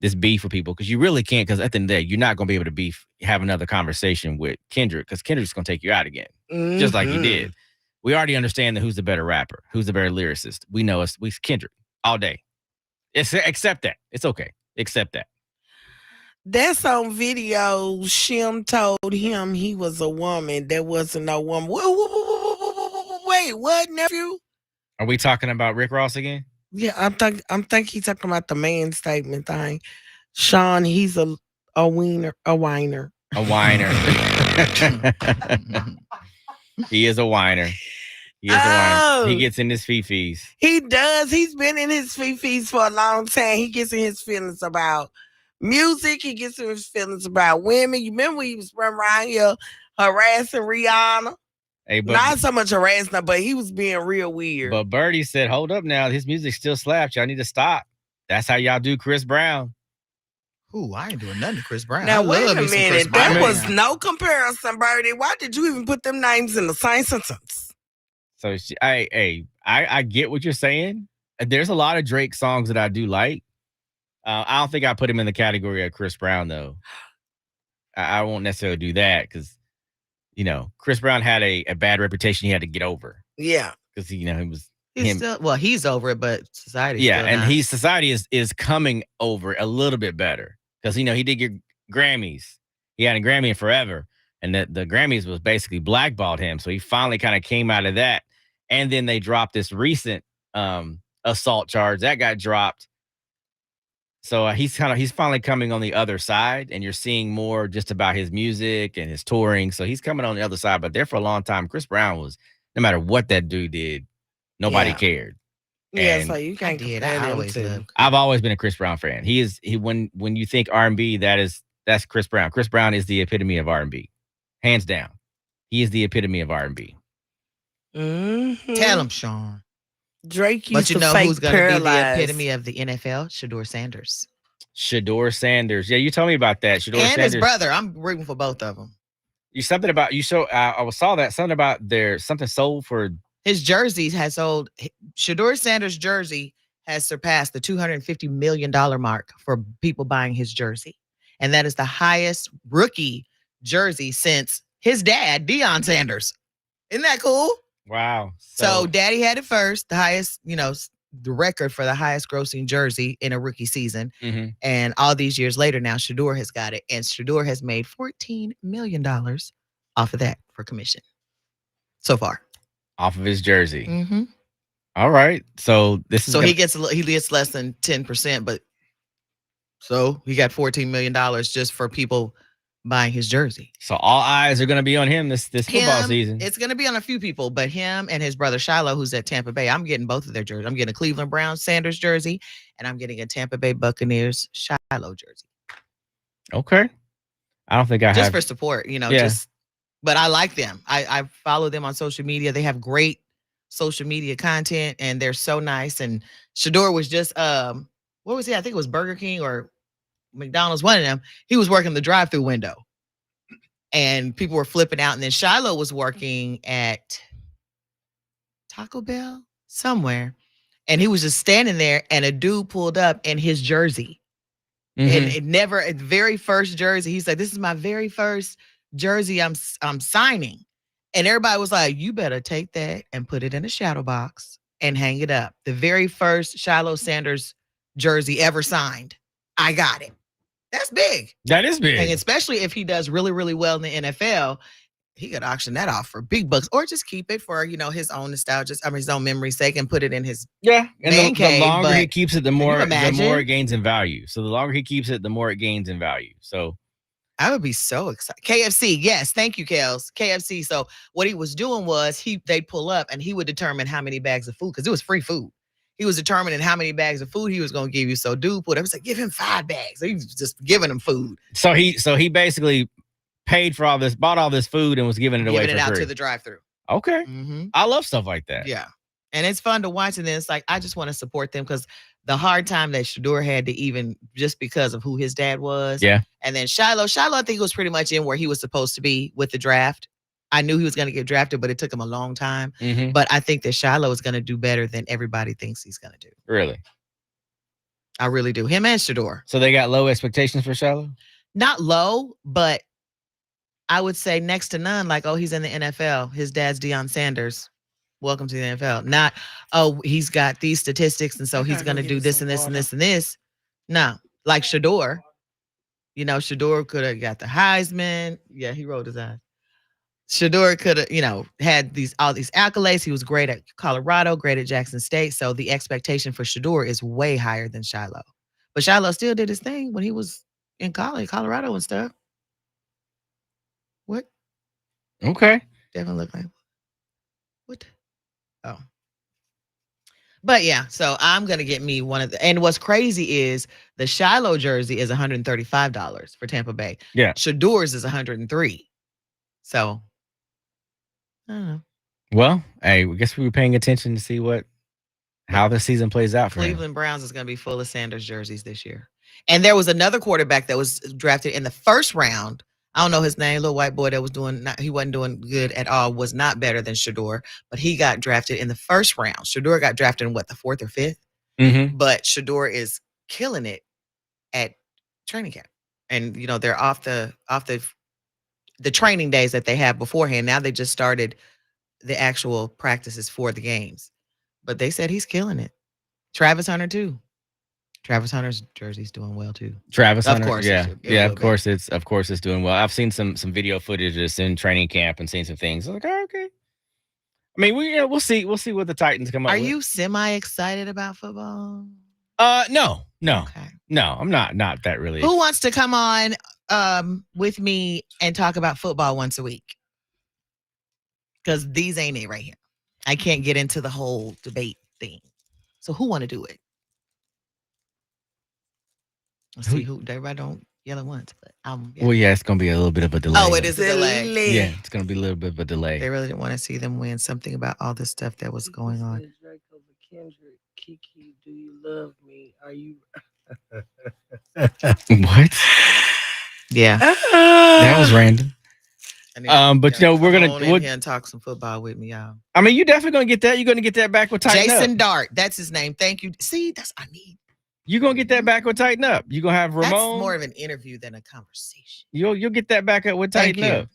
this beef with people, because you really can't. Because at the end of the day, you're not going to be able to have another conversation with Kendrick, because Kendrick's going to take you out again, just like he did. We already understand that who's the better rapper, who's the better lyricist. We know we Kendrick all day. Accept that. It's okay. Accept that. That's on video. Shim told him he was a woman. There wasn't no woman. Wait, what, nephew? Are we talking about Rick Ross again? Yeah, I'm think he's talking about the man statement thing. Sean, he's a whiner. A whiner. He is a whiner. He is a whiner. He gets in his fifis. He does. He's been in his fifis for a long time. He gets in his feelings about music. He gets in his feelings about women. You remember when he was running around here harassing Rihanna? Hey, not so much harassing her, but he was being real weird. But Birdie said, hold up now. His music still slaps. Y'all need to stop. That's how y'all do Chris Brown. Ooh, I ain't doing nothing to Chris Brown. Now, wait a minute. There was no comparison, Birdie. Why did you even put them names in the same sentence? So, I get what you're saying. There's a lot of Drake songs that I do like. I don't think I put him in the category of Chris Brown, though. I won't necessarily do that because, Chris Brown had a bad reputation he had to get over. Yeah. Because, he was... he's over it, but society. Yeah, and society is coming over a little bit better. Because, he did get Grammys. He hadn't a Grammy in forever. And the Grammys was basically blackballed him. So he finally kind of came out of that. And then they dropped this recent assault charge. That got dropped. So he's finally coming on the other side. And you're seeing more just about his music and his touring. So he's coming on the other side. But there for a long time, Chris Brown was, no matter what that dude did, nobody cared. Yeah, and so you can't get that. I've always been a Chris Brown fan. When you think R&B, that's Chris Brown. Chris Brown is the epitome of R&B, hands down. He is the epitome of R&B. Mm-hmm. Tell him, Sean. Drake used to fake who's going to be the epitome of the NFL? Shador Sanders. Shador Sanders. Yeah, you told me about that. Shador Sanders. His brother. I'm rooting for both of them. I saw that something about something sold for. His jerseys has sold. Shador Sanders' jersey has surpassed the $250 million mark for people buying his jersey. And that is the highest rookie jersey since his dad, Deion Sanders. Isn't that cool? Wow. So daddy had it first, the highest, the record for the highest grossing jersey in a rookie season. Mm-hmm. And all these years later, now Shador has got it. And Shador has made $14 million off of that for commission so far. off of his jersey. Mm-hmm. All right. So this is so he gets less than 10%, but so he got $14 million just for people buying his jersey. So all eyes are going to be on him this football season. It's going to be on a few people, but him and his brother Shiloh, who's at Tampa Bay, I'm getting both of their jerseys. I'm getting a Cleveland Browns Sanders jersey, and I'm getting a Tampa Bay Buccaneers Shiloh jersey. Okay. I don't think I have. Just for support, but I like them. I follow them on social media. They have great social media content, and they're so nice. And Shador was just, what was he? I think it was Burger King or McDonald's, one of them. He was working the drive-through window. And people were flipping out. And then Shiloh was working at Taco Bell somewhere. And he was just standing there, and a dude pulled up in his jersey. Mm-hmm. And the very first jersey, he said, "This is my very first jersey I'm signing." And everybody was like, "You better take that and put it in a shadow box and hang it up." The very first Shiloh Sanders jersey ever signed. I got it. That's big. That is big. And especially if he does really, really well in the NFL, he could auction that off for big bucks, or just keep it for, his own nostalgia, his own memory's sake, and put it in his and the longer he keeps it, the more it gains in value. So the longer he keeps it, the more it gains in value. So I would be so excited. KFC, yes, thank you, Kels. KFC. So what he was doing was they'd pull up and he would determine how many bags of food, because it was free food. He was determining how many bags of food he was going to give you. So dude put up, like, give him 5 bags. So he was just giving him food. So he basically paid for all this, bought all this food, and was giving it away for free. Giving it out to the drive-thru. Okay. Mm-hmm. I love stuff like that. Yeah. And it's fun to watch. And then it's like, I just want to support them, because the hard time that Shador had to, even just because of who his dad was. Yeah. And then Shiloh, I think, was pretty much in where he was supposed to be with the draft. I knew he was going to get drafted, but it took him a long time. Mm-hmm. But I think that Shiloh is going to do better than everybody thinks he's going to do. Really? I really do. Him and Shador. So they got low expectations for Shiloh? Not low, but I would say next to none. Like, oh, he's in the NFL. His dad's Deion Sanders. Welcome to the NFL. Not, oh, he's got these statistics, and so he's going to do this and this and this and this. No, like Shador. Shador could have got the Heisman. Yeah, he rolled his eyes. Shador could have, had all these accolades. He was great at Colorado, great at Jackson State. So the expectation for Shador is way higher than Shiloh. But Shiloh still did his thing when he was in college, Colorado and stuff. What? Okay. Devin looked like what? Oh. But yeah, so I'm going to get me one of the, and what's crazy is the Shiloh jersey is $135 for Tampa Bay. Yeah. Shador's is $103. So, I don't know. Well, hey, I guess we were paying attention to see how the season plays out for Cleveland Browns is going to be full of Sanders jerseys this year. And there was another quarterback that was drafted in the first round. I don't know his name, little white boy that was he wasn't doing good at all, was not better than Shador, but he got drafted in the first round. Shador got drafted in the 4th or 5th? Mm-hmm. But Shador is killing it at training camp. And, they're off the training days that they have beforehand. Now they just started the actual practices for the games. But they said he's killing it. Travis Hunter, too. Travis Hunter's jersey's doing well too. Travis Hunter, of course, yeah. Of course, it's doing well. I've seen some video footage just in training camp and seen some things. I'm like, oh, okay. I mean, we'll see what the Titans come up with. Are you semi excited about football? No, okay. No. I'm not that really. Who wants to come on with me and talk about football once a week? Because these ain't it right here. I can't get into the whole debate thing. So who want to do it? Let's see who. Everybody don't yell at once, but Well, yeah, it's gonna be a little bit of a delay. Oh, it is a delay. Yeah, it's gonna be a little bit of a delay. They really didn't want to see them win. Something about all this stuff that was going on. Draco Kendrick, Kiki, do you love me? Are you? What? Yeah, that was random. But we're gonna in here and talk some football with me, y'all. I mean, you definitely gonna get that. You're gonna get that back with Tighten Up. Jason Dart, that's his name. Thank you. See, that's I need. You're gonna get that back with Tighten Up. You're gonna have Ramon. That's more of an interview than a conversation. You'll get that back up with Tighten Up.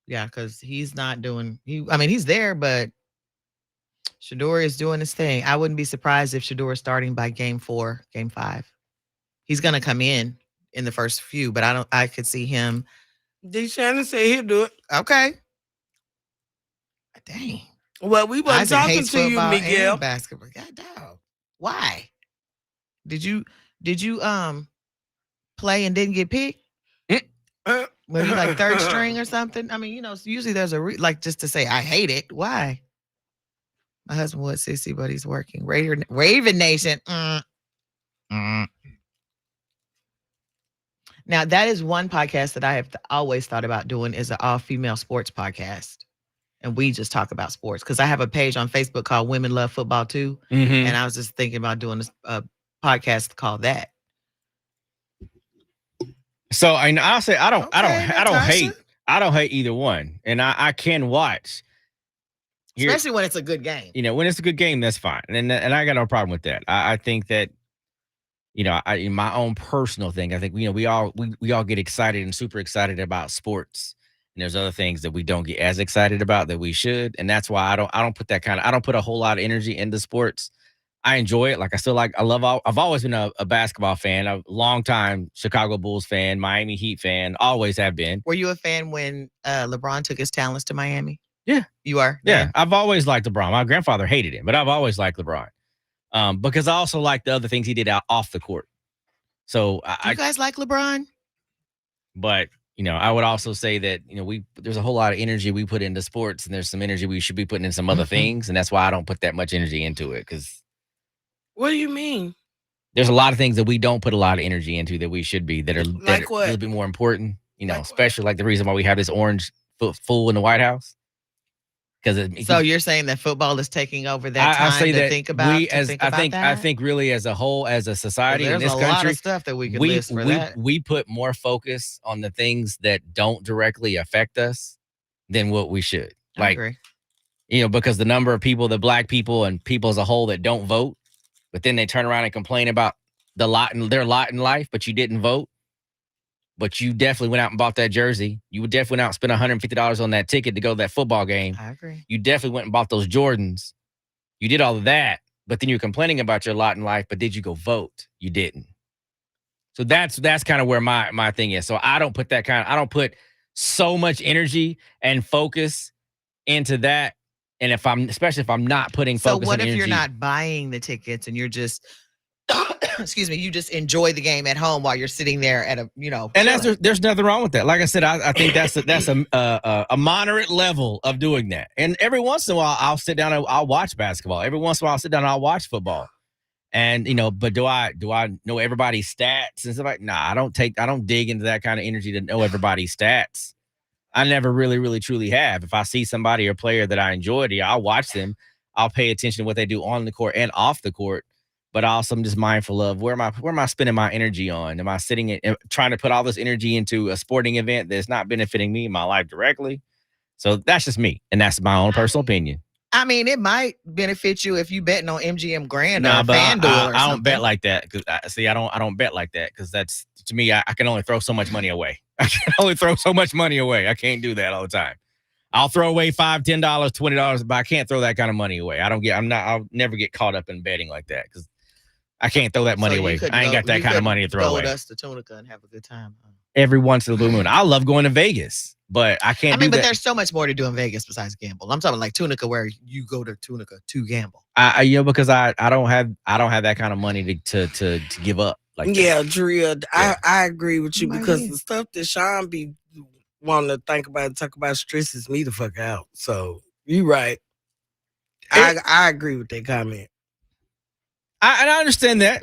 Yeah, because he's not doing. He's there, but Shador is doing his thing. I wouldn't be surprised if Shador is starting by game 4, game 5. He's gonna come in the first few, but I could see him. D. Shannon say he'll do it. Okay. Dang. Well, we wasn't Isaac talking hates to you, football Miguel. and basketball. God dog. Why? Did you play and didn't get picked? Were you like third string or something? I mean, usually there's like just to say I hate it. Why? My husband was sissy, but he's working. Raven Nation. Now that is one podcast that I have always thought about doing is an all-female sports podcast. And we just talk about sports because I have a page on Facebook called Women Love Football Too. Mm-hmm. And I was just thinking about doing a podcast called that. So I'll say I don't hate either one, and I can watch, especially when it's a good game. When it's a good game, that's fine, and I got no problem with that. I think that in my own personal thing, I think we all get excited and super excited about sports, and there's other things that we don't get as excited about that we should, and that's why I don't put I don't put a whole lot of energy into sports. I enjoy it. I've always been a basketball fan, a long time Chicago Bulls fan, Miami Heat fan, always have been. Were you a fan when LeBron took his talents to Miami? Yeah. You are? Yeah. I've always liked LeBron. My grandfather hated him, but I've always liked LeBron because I also like the other things he did off the court. So Do you guys like LeBron? But, I would also say that, there's a whole lot of energy we put into sports, and there's some energy we should be putting in some other things. And that's why I don't put that much energy into it because. What do you mean? There's a lot of things that we don't put a lot of energy into that we should be that are a little bit more important, especially like the reason why we have this orange fool in the White House. So you're saying that football is taking over that time to think about that? I think really as a whole, as a society in this country, there's a lot of stuff that we could list for that. We put more focus on the things that don't directly affect us than what we should. I agree. Because the number of people, the black people and people as a whole that don't vote, but then they turn around and complain about their lot in life, but you didn't vote. But you definitely went out and bought that jersey. You would definitely went out and spent $150 on that ticket to go to that football game. I agree. You definitely went and bought those Jordans. You did all of that, but then you're complaining about your lot in life, but did you go vote? You didn't. So that's kind of where my thing is. So I don't put so much energy and focus into that. And especially if I'm not putting focus. So what if energy, you're not buying the tickets and you're just, excuse me, you just enjoy the game at home while you're sitting there at and there's nothing wrong with that. Like I said, I think that's a moderate level of doing that. And every once in a while, I'll sit down and I'll watch basketball. Every once in a while, I'll sit down and I'll watch football. And but do I know everybody's stats and stuff like? Nah, I don't dig into that kind of energy to know everybody's stats. I never really, really, truly have. If I see somebody or player that I enjoy, I'll watch them. I'll pay attention to what they do on the court and off the court. But also, I'm just mindful of where am I spending my energy on? Am I sitting trying to put all this energy into a sporting event that's not benefiting me in my life directly? So that's just me, and that's my own personal opinion. I mean, it might benefit you if you betting on MGM Grand or FanDuel or something. I don't bet like that because I don't bet like that because that's, to me, I can only throw so much money away. I can only throw so much money away. I can't do that all the time. I'll throw away $5, $10, $20, but I can't throw that kind of money away. I'll never get caught up in betting like that because I can't throw that money away. I ain't got that kind of money to throw away. Go with us to Tunica and have a good time. Every once in a blue moon. I love going to Vegas, but I can't. But there's so much more to do in Vegas besides gamble. I'm talking like Tunica, where you go to Tunica to gamble. Because I don't have that kind of money to give up. Like Drea, I agree with you because the stuff that Sean be wanting to think about and talk about stresses me the fuck out. So you right. I agree with that comment. I understand that.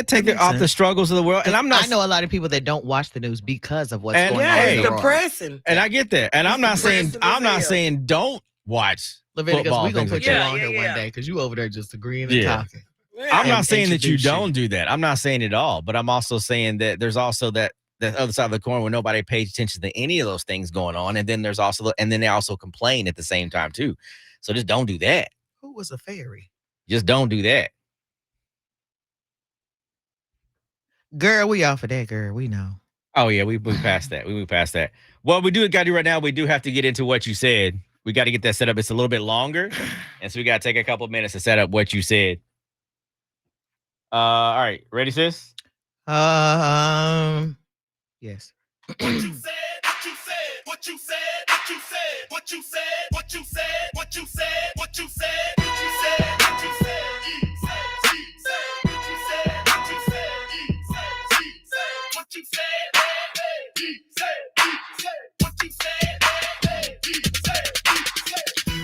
Take it off the struggles of the world. And I know a lot of people that don't watch the news because of what's going on. It's depressing. And I get that. And I'm not saying don't watch Leviticus, football. We're going to put you on here one day because you over there just agreeing and talking. I'm not saying that you don't do that. I'm not saying it all. But I'm also saying that there's also that other side of the coin where nobody pays attention to any of those things going on. And then there's also and then they also complain at the same time too. So just don't do that. Who was a fairy? Just don't do that. Girl, we off of that, girl. We know. Oh, yeah, we moved past that. What we got to do right now, we do have to get into what you said. We got to get that set up. It's a little bit longer, and so we got to take a couple of minutes to set up what you said. All right. Ready, sis? Yes. What you said, what you said, what you said, what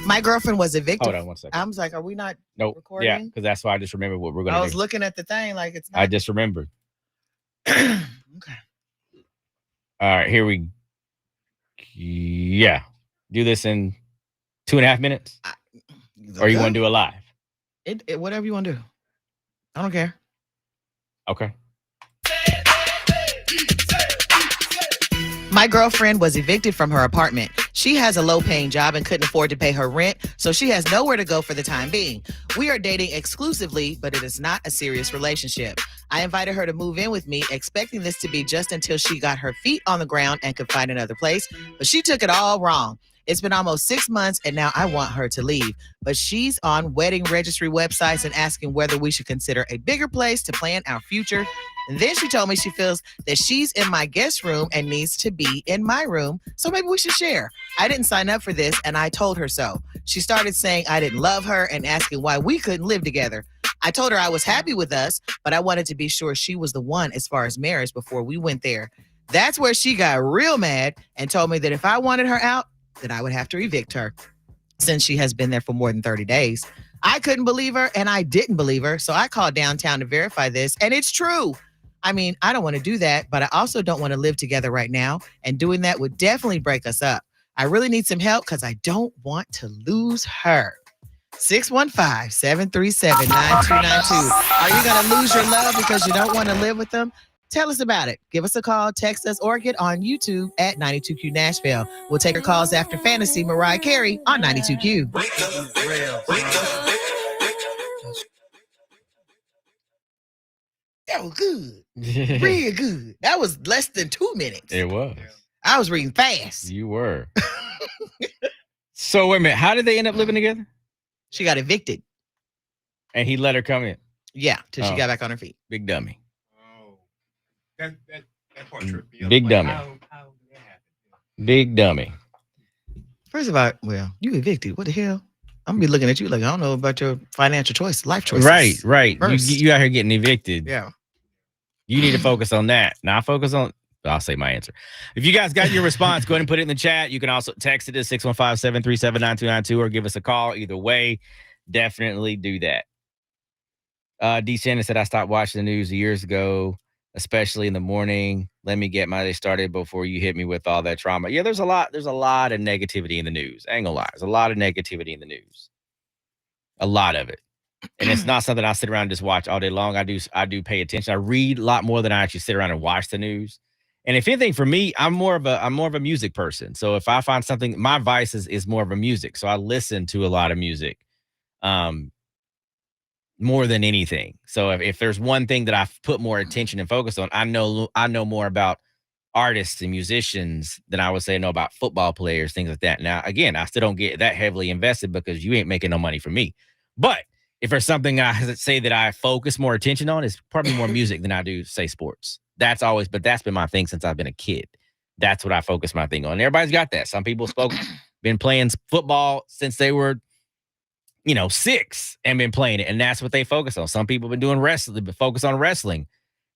My girlfriend was evicted. Hold on 1 second. I was like, are we not Nope. recording? Yeah, because that's why I just remembered what we're going to do. I was looking at the thing like it's not. I just remembered. Okay. All right, here we. Yeah, do this in 2.5 minutes, or you want to do it live? Whatever you want to do. I don't care. Okay. My girlfriend was evicted from her apartment. She has a low-paying job and couldn't afford to pay her rent, so she has nowhere to go for the time being. We are dating exclusively, but it is not a serious relationship. I invited her to move in with me, expecting this to be just until she got her feet on the ground and could find another place, but she took it all wrong. It's been almost 6 months, and now I want her to leave. But she's on wedding registry websites and asking whether we should consider a bigger place to plan our future. And then she told me she feels that she's in my guest room and needs to be in my room, so maybe we should share. I didn't sign up for this, and I told her so. She started saying I didn't love her and asking why we couldn't live together. I told her I was happy with us, but I wanted to be sure she was the one as far as marriage before we went there. That's where she got real mad and told me that if I wanted her out, that I would have to evict her since she has been there for more than 30 days. I couldn't believe her, and I didn't believe her, so I called downtown to verify this, and it's true. I mean, I don't want to do that, but I also don't want to live together right now, and doing that would definitely break us up. I really need some help because I don't want to lose her. 615-737-9292. Are you going to lose your love because you don't want to live with them? Tell us about it. Give us a call, text us, or get on YouTube at 92Q Nashville. We'll take your calls after Fantasy Mariah Carey on 92Q. That was good. Real good. That was less than 2 minutes. It was. I was reading fast. You were. So wait a minute. How did they end up living together? She got evicted. And he let her come in? Yeah, till she got back on her feet. Big dummy. That part tripped me up. Big dummy. How did that happen? Big dummy. First of all, well, you evicted. What the hell? I'm gonna be looking at you like I don't know about your financial choice, life choices. Right. First. You out here getting evicted. Yeah. You need to focus on that. Not focus on. I'll say my answer. If you guys got your response, go ahead and put it in the chat. You can also text it to 615-737-9292 or give us a call. Either way, definitely do that. D. Shannon said, I stopped watching the news years ago, especially in the morning. Let me get my day started before you hit me with all that trauma. Yeah, there's a lot of negativity in the news. I ain't gonna lie. There's a lot of negativity in the news. A lot of it. And it's not something I sit around and just watch all day long. I do pay attention. I read a lot more than I actually sit around and watch the news. And if anything, for me, I'm more of a music person. So if I find something, my vice is more of a music. So I listen to a lot of music. More than anything. So if there's one thing that I've put more attention and focus on, I know more about artists and musicians than I would say know about football players, things like that. Now, again, I still don't get that heavily invested because you ain't making no money from me. But if there's something I say that I focus more attention on, it's probably more music than I do, say, sports. That's been my thing since I've been a kid. That's what I focus my thing on. And everybody's got that. Some people been playing football since they were 6 and been playing it. And that's what they focus on. Some people have been doing wrestling, but focus on wrestling.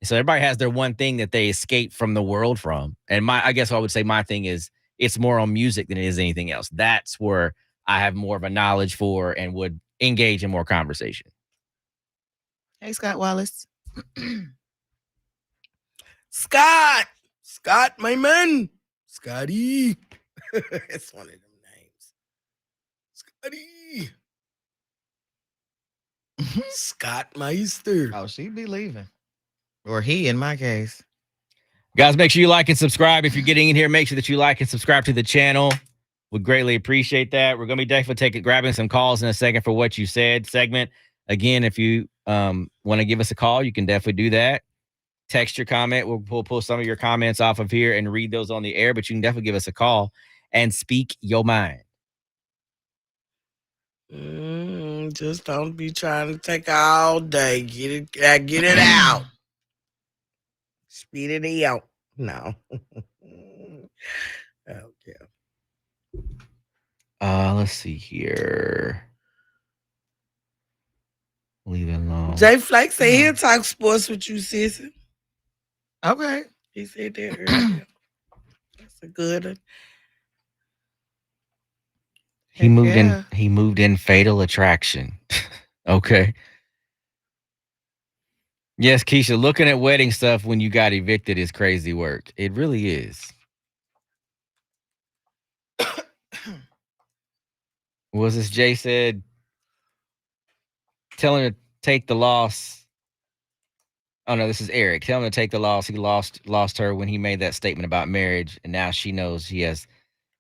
So everybody has their one thing that they escape from the world from. And I guess I would say my thing is it's more on music than it is anything else. That's where I have more of a knowledge for and would engage in more conversation. Hey, Scott Wallace. Scott, my man. Scotty. It's one of them names. Scotty. Scott Meister. Oh, she'd be leaving. Or he, in my case. Guys, make sure you like and subscribe. If you're getting in here, make sure that you like and subscribe to the channel. Would greatly appreciate that. We're going to be definitely grabbing some calls in a second for what you said segment. Again, if you want to give us a call, you can definitely do that. Text your comment. We'll pull some of your comments off of here and read those on the air, but you can definitely give us a call and speak your mind. Just don't be trying to take all day. Get it out. Speed it out. No. Okay. Let's see here. Leave it alone. Jay Flake said he'll talk sports with you, sissy. Okay. He said that earlier. That's a good one. He moved in Fatal Attraction. Okay. Yes, Keisha, looking at wedding stuff when you got evicted is crazy work. It really is. What was this Jay said? Tell him to take the loss. Oh no, this is Eric. Tell him to take the loss. He lost her when he made that statement about marriage, and now she knows he has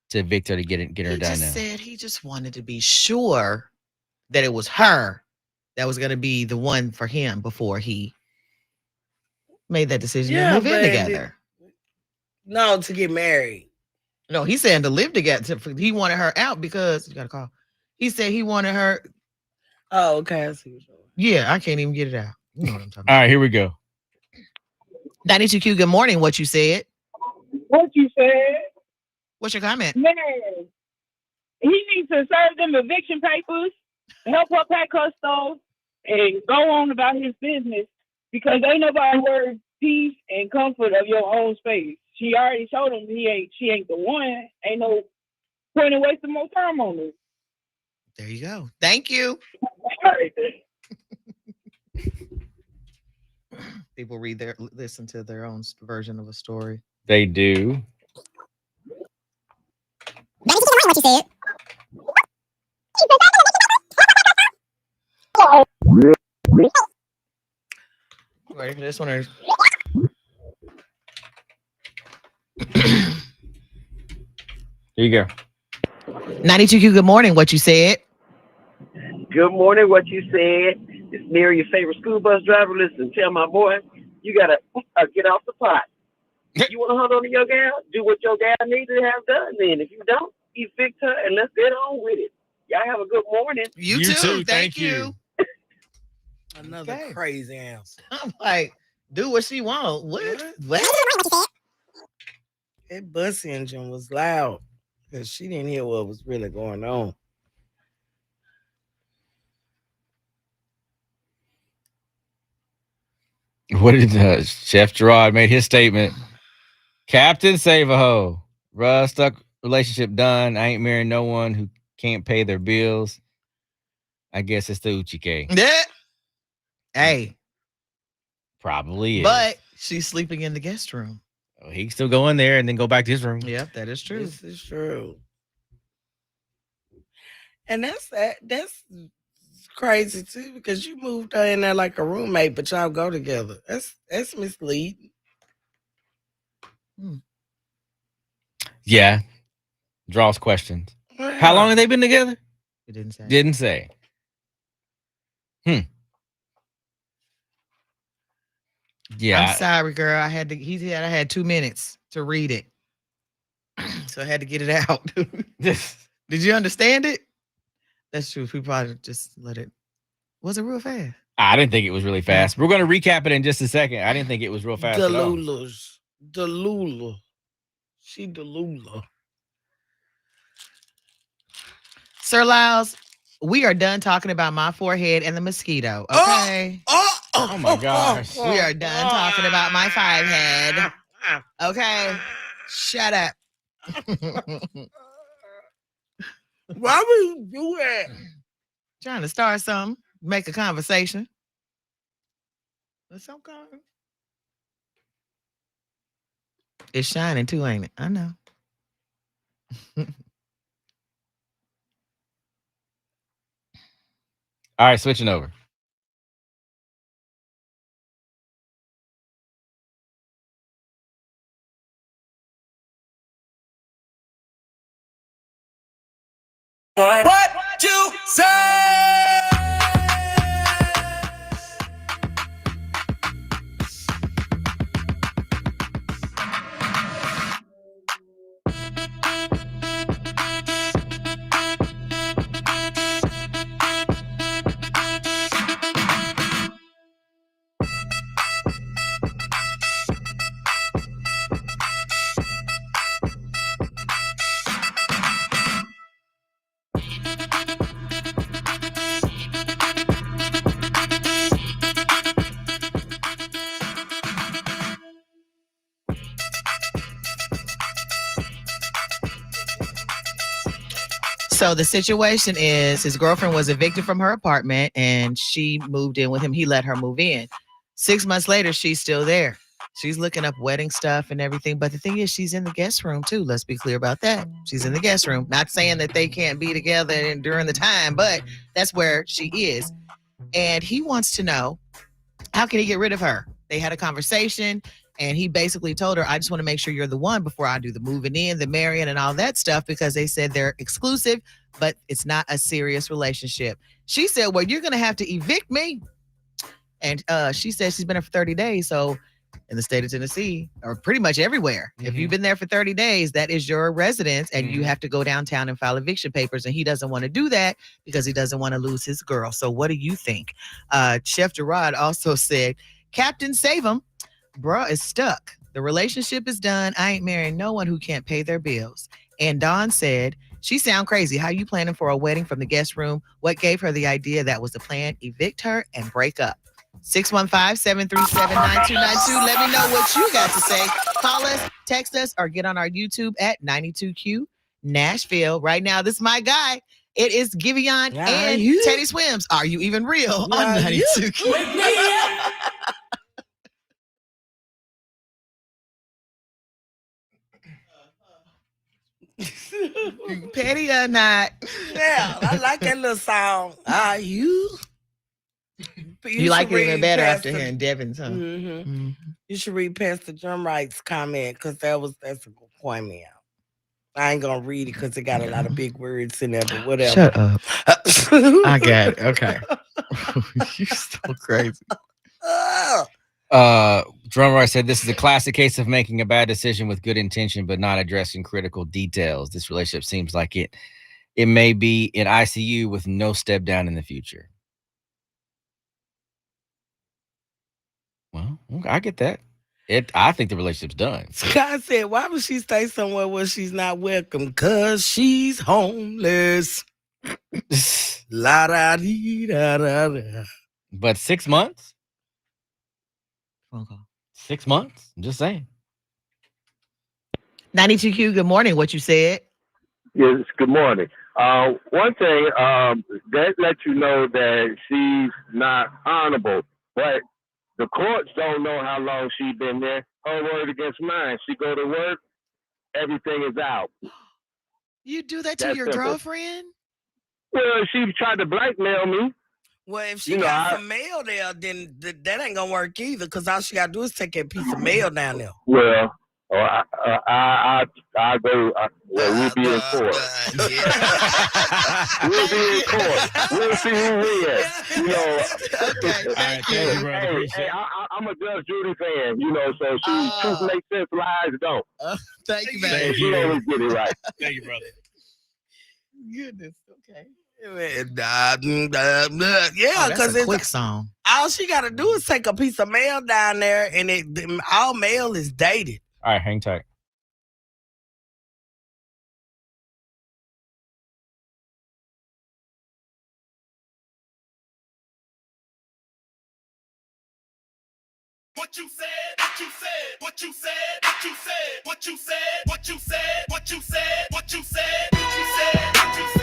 to evict her to get her done. He just said he just wanted to be sure that it was her that was going to be the one for him before he made that decision to move in together. No, to get married. No, he's saying to live together. He wanted her out because you got to call. He said he wanted her. Oh, okay. I see what you're doing. Yeah, I can't even get it out. You know what I'm talking about. All right, here we go. 92Q, good morning. What you said? What you said? What's your comment? Man, he needs to serve them eviction papers, help her pack her stuff, and go on about his business because ain't nobody worth peace and comfort of your own space. She already told him she ain't the one. Ain't no point in wasting more time on it. There you go. Thank you. People listen to their own version of a story. They do. What you said? Ready for this one? Or... Here you go. 92Q, good morning. What you said? Good morning. What you said. It's Mary, your favorite school bus driver. Listen, tell my boy, you got to get off the pot. You want to hold on to your gal? Do what your gal needs to have done. Then if you don't, evict her and let's get on with it. Y'all have a good morning. You too. Thank you. Another crazy answer. I'm like, do what she want. What? That bus engine was loud because she didn't hear what was really going on. What did Chef Gerard made his statement? Captain Save-A-Ho. Russ, stuck relationship done. I ain't marrying no one who can't pay their bills. I guess it's the Uchike. Yeah. Hey. Probably is. But she's sleeping in the guest room. Oh, he can still go in there and then go back to his room. Yep, that is true. This is true. And that's crazy too, because you moved her in there like a roommate, but y'all go together. That's misleading. Yeah. Draws questions. Well, How long have they been together? It didn't say. Didn't say. Yeah. I'm sorry, girl. I had 2 minutes to read it. So I had to get it out. Did you understand it? That's true. We probably just let it. Was it real fast? I didn't think it was really fast. We're going to recap it in just a second. I didn't think it was real fast. Delula. She Delula. Sir Lyles, we are done talking about my forehead and the mosquito. Okay. Oh my gosh. We are done talking about my 5 head. Okay. Shut up. Why would you do that? Trying to start something, make a conversation. It's okay. It's shining too, ain't it? I know. All right, switching over. What you say? So the situation is his girlfriend was evicted from her apartment and she moved in with him. He let her move in. 6 months later, she's still there. She's looking up wedding stuff and everything. But the thing is, she's in the guest room too. Let's be clear about that. She's in the guest room. Not saying that they can't be together during the time, but that's where she is. And he wants to know, how can he get rid of her? They had a conversation and he basically told her, I just want to make sure you're the one before I do the moving in, the marrying, and all that stuff, because they said they're exclusive, but it's not a serious relationship. She said, well, you're going to have to evict me. And she said she's been there for 30 days. So in the state of Tennessee, or pretty much everywhere, if you've been there for 30 days, that is your residence, and you have to go downtown and file eviction papers. And he doesn't want to do that because he doesn't want to lose his girl. So what do you think? Chef Gerard also said, Captain, save him. Bruh is stuck. The relationship is done. I ain't marrying no one who can't pay their bills. And Dawn said, she sound crazy. How you planning for a wedding from the guest room? What gave her the idea that was the plan? Evict her and break up. 615-737-9292. Let me know what you got to say. Call us, text us, or get on our YouTube at 92Q Nashville. Right now, this is my guy. It is Giveon and Teddy Swims. Are you even real on 92Q? Wake me up. Petty or not? Yeah, I like that little song. Are you? You like it even better after hearing Devin's, huh? You should read Pastor Jim Wright's comment because that's a good point, man. I ain't gonna read it because it got a lot of big words in there, but whatever. Shut up. I got it. Okay. You're so crazy. Drummer said this is a classic case of making a bad decision with good intention but not addressing critical details. This relationship seems like it may be in ICU with no step down in the future. Well, I get that. I think the relationship's done. Scott said, why would she stay somewhere where she's not welcome? Because she's homeless. La da dee da da da. But 6 months? Phone call. 6 months? I'm just saying. 92Q, good morning. What you said? Yes, good morning. One thing, that lets you know that she's not honorable, but the courts don't know how long she's been there. Her word against mine. She go to work, everything is out. You do that to That's your simple. girlfriend? Well, she tried to blackmail me. Well, if she got some mail there, then that ain't gonna work either. Because all she gotta do is take that piece of mail down there. Well, I go. We'll be in court. We'll be in court. We'll see who wins. You know. Okay, thank you. Hey, I'm a Judge Judy fan. You know, so truth makes sense, lies don't. Thank you, man. And she always get it right. Thank you, brother. Goodness, okay. Yeah, because it's a quick song. All she gotta do is take a piece of mail down there, and all mail is dated. All right, hang tight. What you said, what you said, what you said, what you said, what you said, what you said, what you said, what you said, what you said, what you said,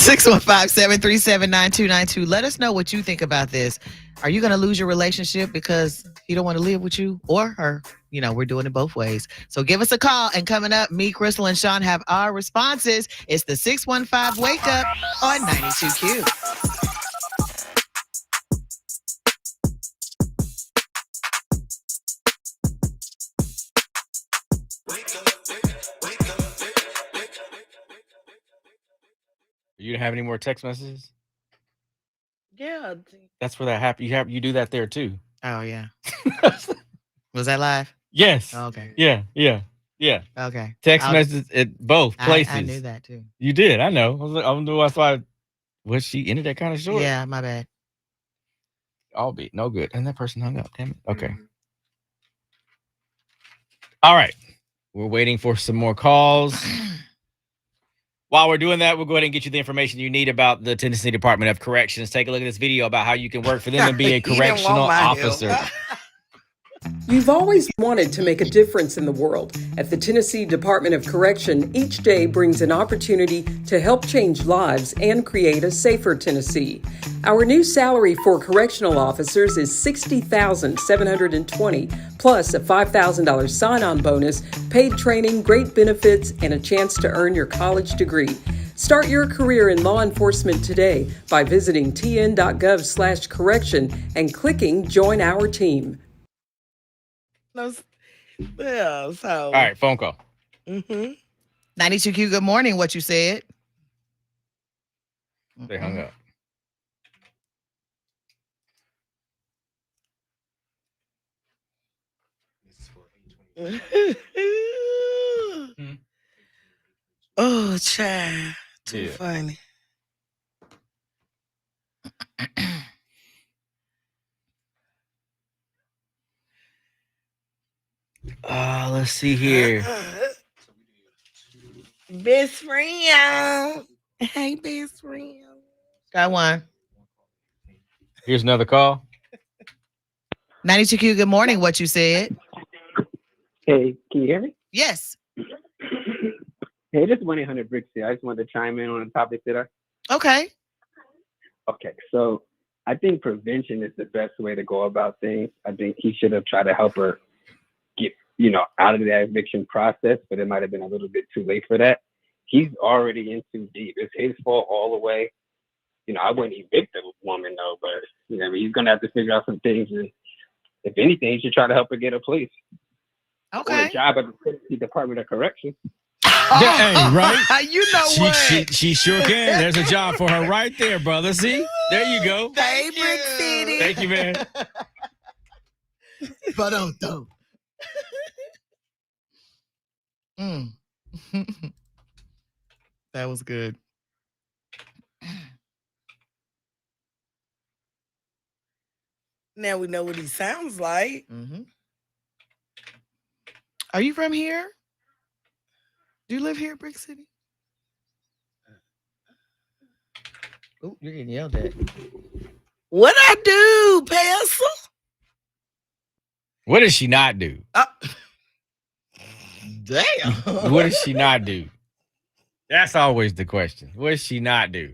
615-737-9292. Let us know what you think about this. Are you going to lose your relationship because he don't want to live with you or her? You know, we're doing it both ways. So give us a call. And coming up, me, Crystal, and Sean have our responses. It's the 615 Wake Up on 92Q. You don't have any more text messages? Yeah. That's where that happens. You do that there too. Oh, yeah. Was that live? Yes. Oh, okay. Yeah. Okay. Text messages at both places. I knew that too. You did. I know. I was like, I don't know why. Was she ended that kind of short? Yeah, my bad. I'll be no good. And that person hung up. Damn it. Okay. All right. We're waiting for some more calls. While we're doing that, we'll go ahead and get you the information you need about the Tennessee Department of Corrections. Take a look at this video about how you can work for them and be a correctional officer. You've always wanted to make a difference in the world. At the Tennessee Department of Correction, each day brings an opportunity to help change lives and create a safer Tennessee. Our new salary for correctional officers is $60,720, plus a $5,000 sign-on bonus, paid training, great benefits, and a chance to earn your college degree. Start your career in law enforcement today by visiting tn.gov/correction and clicking Join Our Team. Yeah, so. All right, phone call. 92Q, good morning. What you said? They hung up. Oh, child. Too funny. Let's see here. Best friend. Hey, best friend. Got one. Here's another call. 92Q, good morning. What you said? Hey, can you hear me? Yes. Hey, this is 1-800 Bricks here. I just wanted to chime in on a topic today. Okay. Okay, so I think prevention is the best way to go about things. I think he should have tried to help her get, out of that eviction process, but it might have been a little bit too late for that. He's already in too deep. It's his fault all the way. I wouldn't evict the woman though, but he's gonna have to figure out some things. And if anything, he should try to help her get a place. Okay. Or a job at the Tennessee Department of Correction. Yeah, hey, right? You know what? She sure can. There's a job for her right there, brother. See? There you go. Favorite city. Thank you, man. But don't. That was good. Now we know what he sounds like. Are you from here? Do you live here, Brick City? Oh, you're getting yelled at. What I do, Pencil? What does she not do? Damn. What does she not do? That's always the question. What does she not do?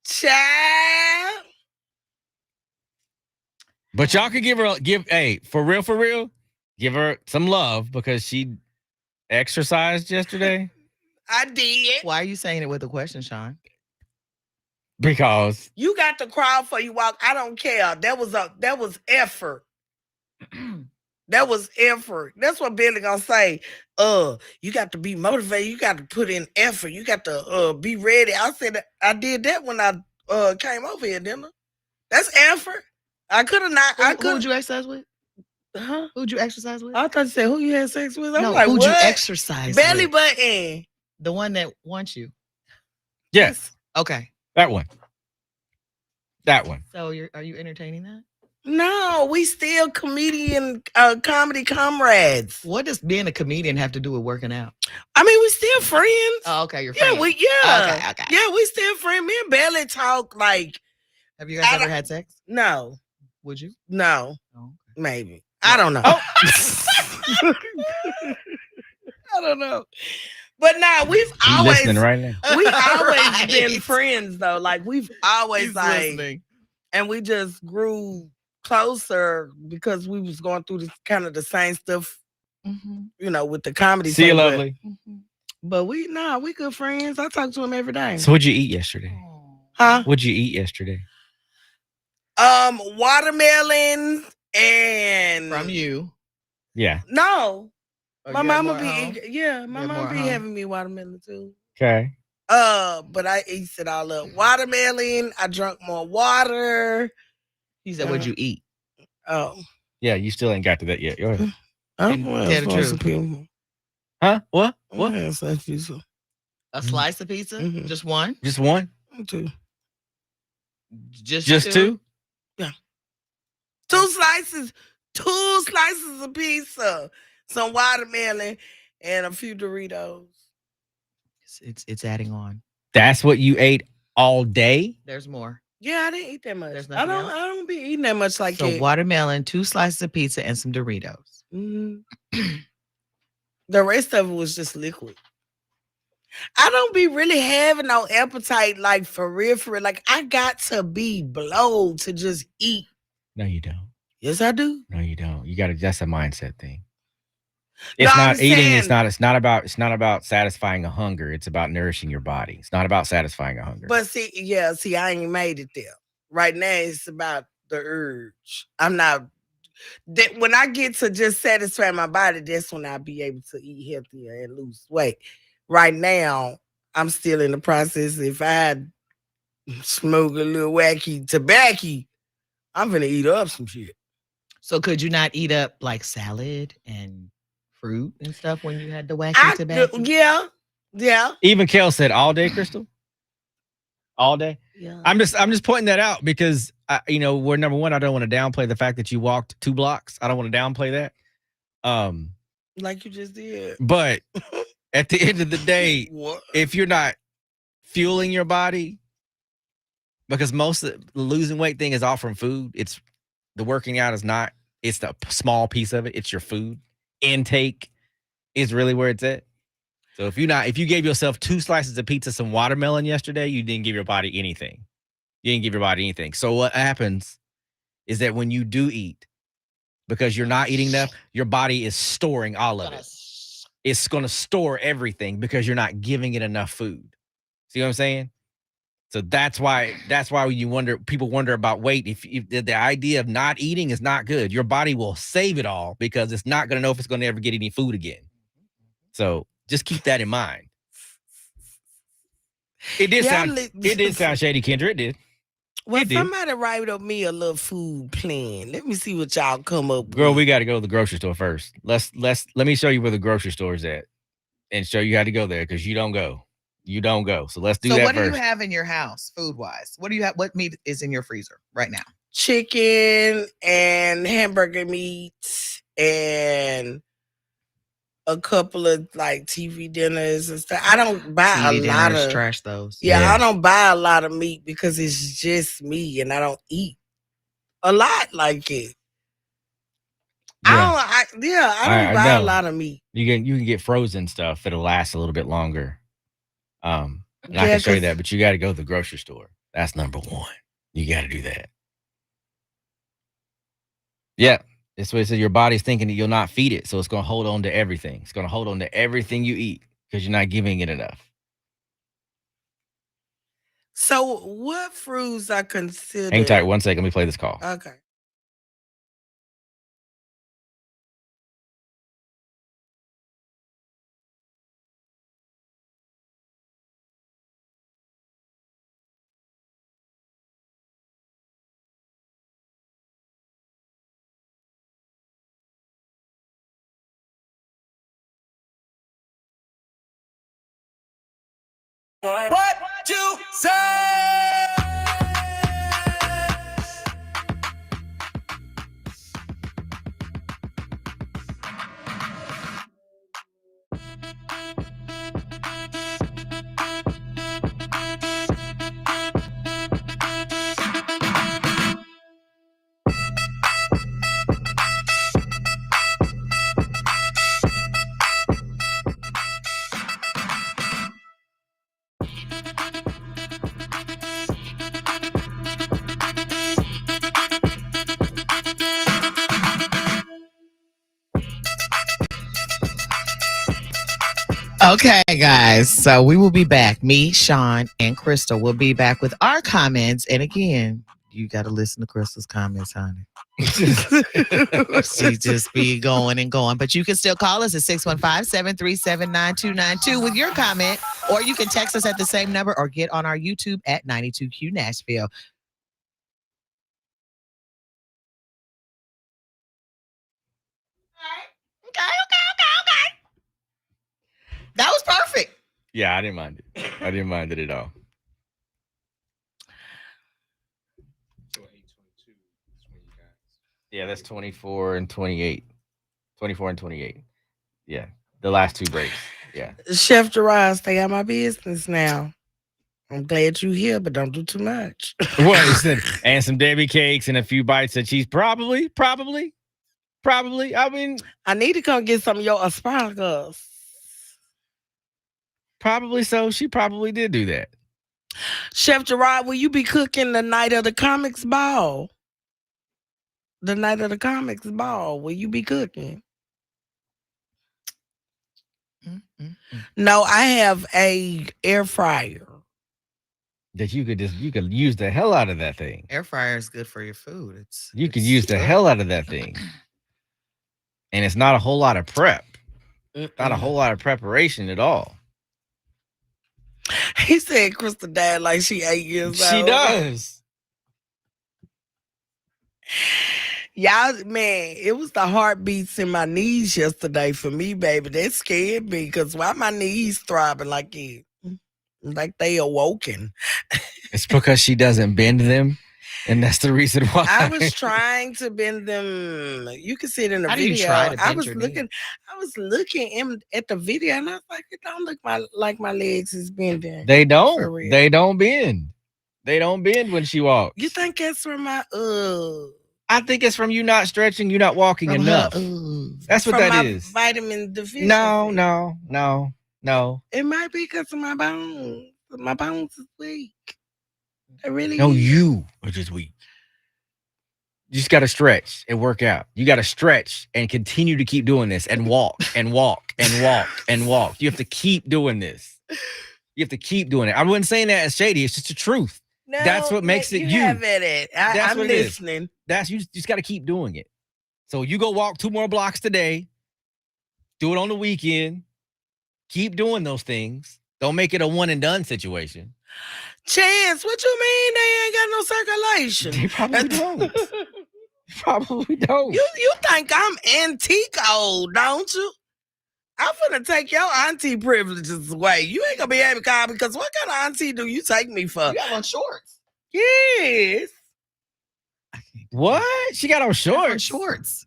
Child. But y'all could for real, give her some love because she exercised yesterday. I did. Why are you saying it with a question, Sean? Because you got to crawl for you walk. I don't care. That was effort. That was effort. That's what Billy gonna say. You got to be motivated. You got to put in effort. You got to be ready. I said I did that when I came over here, didn't I? That's effort. I could have not. Who would you exercise with? Huh? Who'd you exercise with? I thought you said who you had sex with. I'm no, like, who'd what? you exercise Belly with? button. The one that wants you. yes, Okay. that one. So are you entertaining that? No, we still comedy comrades. What does being a comedian have to do with working out? I mean, we still friends. Oh, okay, you're friends. Okay. Yeah, we still friends. Me and Belly talk like. Have you guys ever had sex? No. Would you? No. Oh, okay. Maybe. I don't know. Oh. I don't know. But nah, we've always listening right now. we've always Right. been friends though. Like we've always He's like, listening. and we just grew closer because we was going through this kind of the same stuff, you know, with the comedy. See you, thing, lovely. But we good friends. I talk to him every day. So what'd you eat yesterday? Huh? What'd you eat yesterday? Watermelon and From you. Yeah. No. Oh, My you had mama more be at home? my You had mama more be at home? having me watermelon too. Okay. But I ate it all up. Watermelon. I drank more water. He said, "What'd you eat?" Oh, Yeah, you still ain't got to that yet. Go ahead. And tell the truth. Huh? What? What? A slice of pizza? Just one? Just one? Two. Just two? Yeah. Two slices of pizza, some watermelon, and a few Doritos. It's adding on. That's what you ate all day? There's more. Yeah, I didn't eat that much. There's I nothing else? don't be eating that much like So it. watermelon, 2 slices of pizza, and some Doritos. The rest of it was just liquid. I don't be really having no appetite, like for real. Like I got to be blowed to just eat. No, you don't. Yes, I do. No, you don't. You got to. That's a mindset thing. No, It's I'm not eating. saying- It's not about satisfying a hunger. It's about nourishing your body. It's not about satisfying a hunger. But see, I ain't made it there. Right now, it's about the urge. I'm not. When I get to just satisfy my body, that's when I'll be able to eat healthier and lose weight. Right now, I'm still in the process. If I smoke a little wacky tobacco, I'm gonna eat up some shit. So could you not eat up like salad and fruit and stuff when you had the wacky tobacco? Yeah. Even Kel said all day, Crystal. All day. Yeah. I'm just pointing that out because we're number one. I don't want to downplay the fact that you walked 2 blocks. I don't want to downplay that. Like you just did. But at the end of the day, if you're not fueling your body, because most of the losing weight thing is all from food. It's the working out is not. It's the small piece of it. It's your food intake is really where it's at. So if you gave yourself 2 slices of pizza, some watermelon yesterday, you didn't give your body anything. You didn't give your body anything. So what happens is that when you do eat, because you're not eating enough, your body is storing all of it. It's going to store everything because you're not giving it enough food. See what I'm saying? So that's why people wonder about weight. If the idea of not eating is not good, your body will save it all because it's not going to know if it's going to ever get any food again. So just keep that in mind. It did sound shady, Kendra. It did. Well, somebody write up me a little food plan. Let me see what y'all come up with. Girl, we got to go to the grocery store first. Let me show you where the grocery store is at and show you how to go there because you don't go. You don't go. So let's do that first. So what do you have in your house food-wise? What do you have? What meat is in your freezer right now? Chicken and hamburger meat and a couple of like TV dinners and stuff. I don't buy TV a lot dinners, of trash those. Yeah, I don't buy a lot of meat because it's just me and I don't eat a lot like it. I don't buy a lot of meat. You can get frozen stuff that'll last a little bit longer. And I Yeah, can show you that, but you got to go to the grocery store. That's number one. You got to do that. Yeah. That's what it says. Your body's thinking that you'll not feed it. So it's going to hold on to everything. It's going to hold on to everything you eat because you're not giving it enough. So what fruits are considered? Hang tight 1 second. Let me play this call. Okay. What you say? Okay, guys. So we will be back. Me, Sean, and Crystal will be back with our comments. And again, you got to listen to Crystal's comments, honey. She just be going and going. But you can still call us at 615-737-9292 with your comment, or you can text us at the same number or get on our YouTube at 92Q Nashville. Okay. That was perfect. Yeah, I didn't mind it. I didn't mind it at all. Yeah, that's 24 and 28. 24 and 28. Yeah, the last two breaks. Yeah. Chef Gerard, stay out my business now. I'm glad you here, but don't do too much. What is it? And some Debbie cakes and a few bites of cheese. Probably. I mean, I need to come get some of your asparagus. probably so. She probably did do that. Chef Gerard, will you be cooking the night of the comics ball? The night of the comics ball, will you be cooking? No, I have a air fryer. That you could use the hell out of that thing. Air fryer is good for your food. You could use the hell out of that thing. And it's not a whole lot of prep. Not a whole lot of preparation at all. He said Crystal died like she 8 years old. She does. Y'all, man, it was the heartbeats in my knees yesterday for me, baby. That scared me because why my knees throbbing like it? Like they awoken. It's because she doesn't bend them. And that's the reason why. I was trying to bend them. You can see it in the How do video. you try to bend I was your looking at the video, and I was like, it don't look like my legs is bending. They For don't. real. They don't bend. They don't bend when she walks. You think that's from my I think it's from you not stretching, you not walking From enough. That's what from that my is. vitamin deficiency? No. It might be because of my bones. My bones is weak. It really No, is. you are just weak. You just got to stretch and work out. You got to stretch and continue to keep doing this and walk and walk and walk and walk. You have to keep doing this. You have to keep doing it. I wasn't saying that as shady. It's just the truth. No, That's what makes it you. have at it. That's I'm what it is. listening. That's you just got to keep doing it. So you go walk 2 more blocks today. Do it on the weekend. Keep doing those things. Don't make it a one and done situation. Chance, what you mean they ain't got no circulation? They probably don't. Probably don't. You think I'm antico, don't you? I'm finna take your auntie privileges away. You ain't gonna be able to call me because what kind of auntie do you take me for? You got on shorts. Yes. What? She got on shorts. Shorts.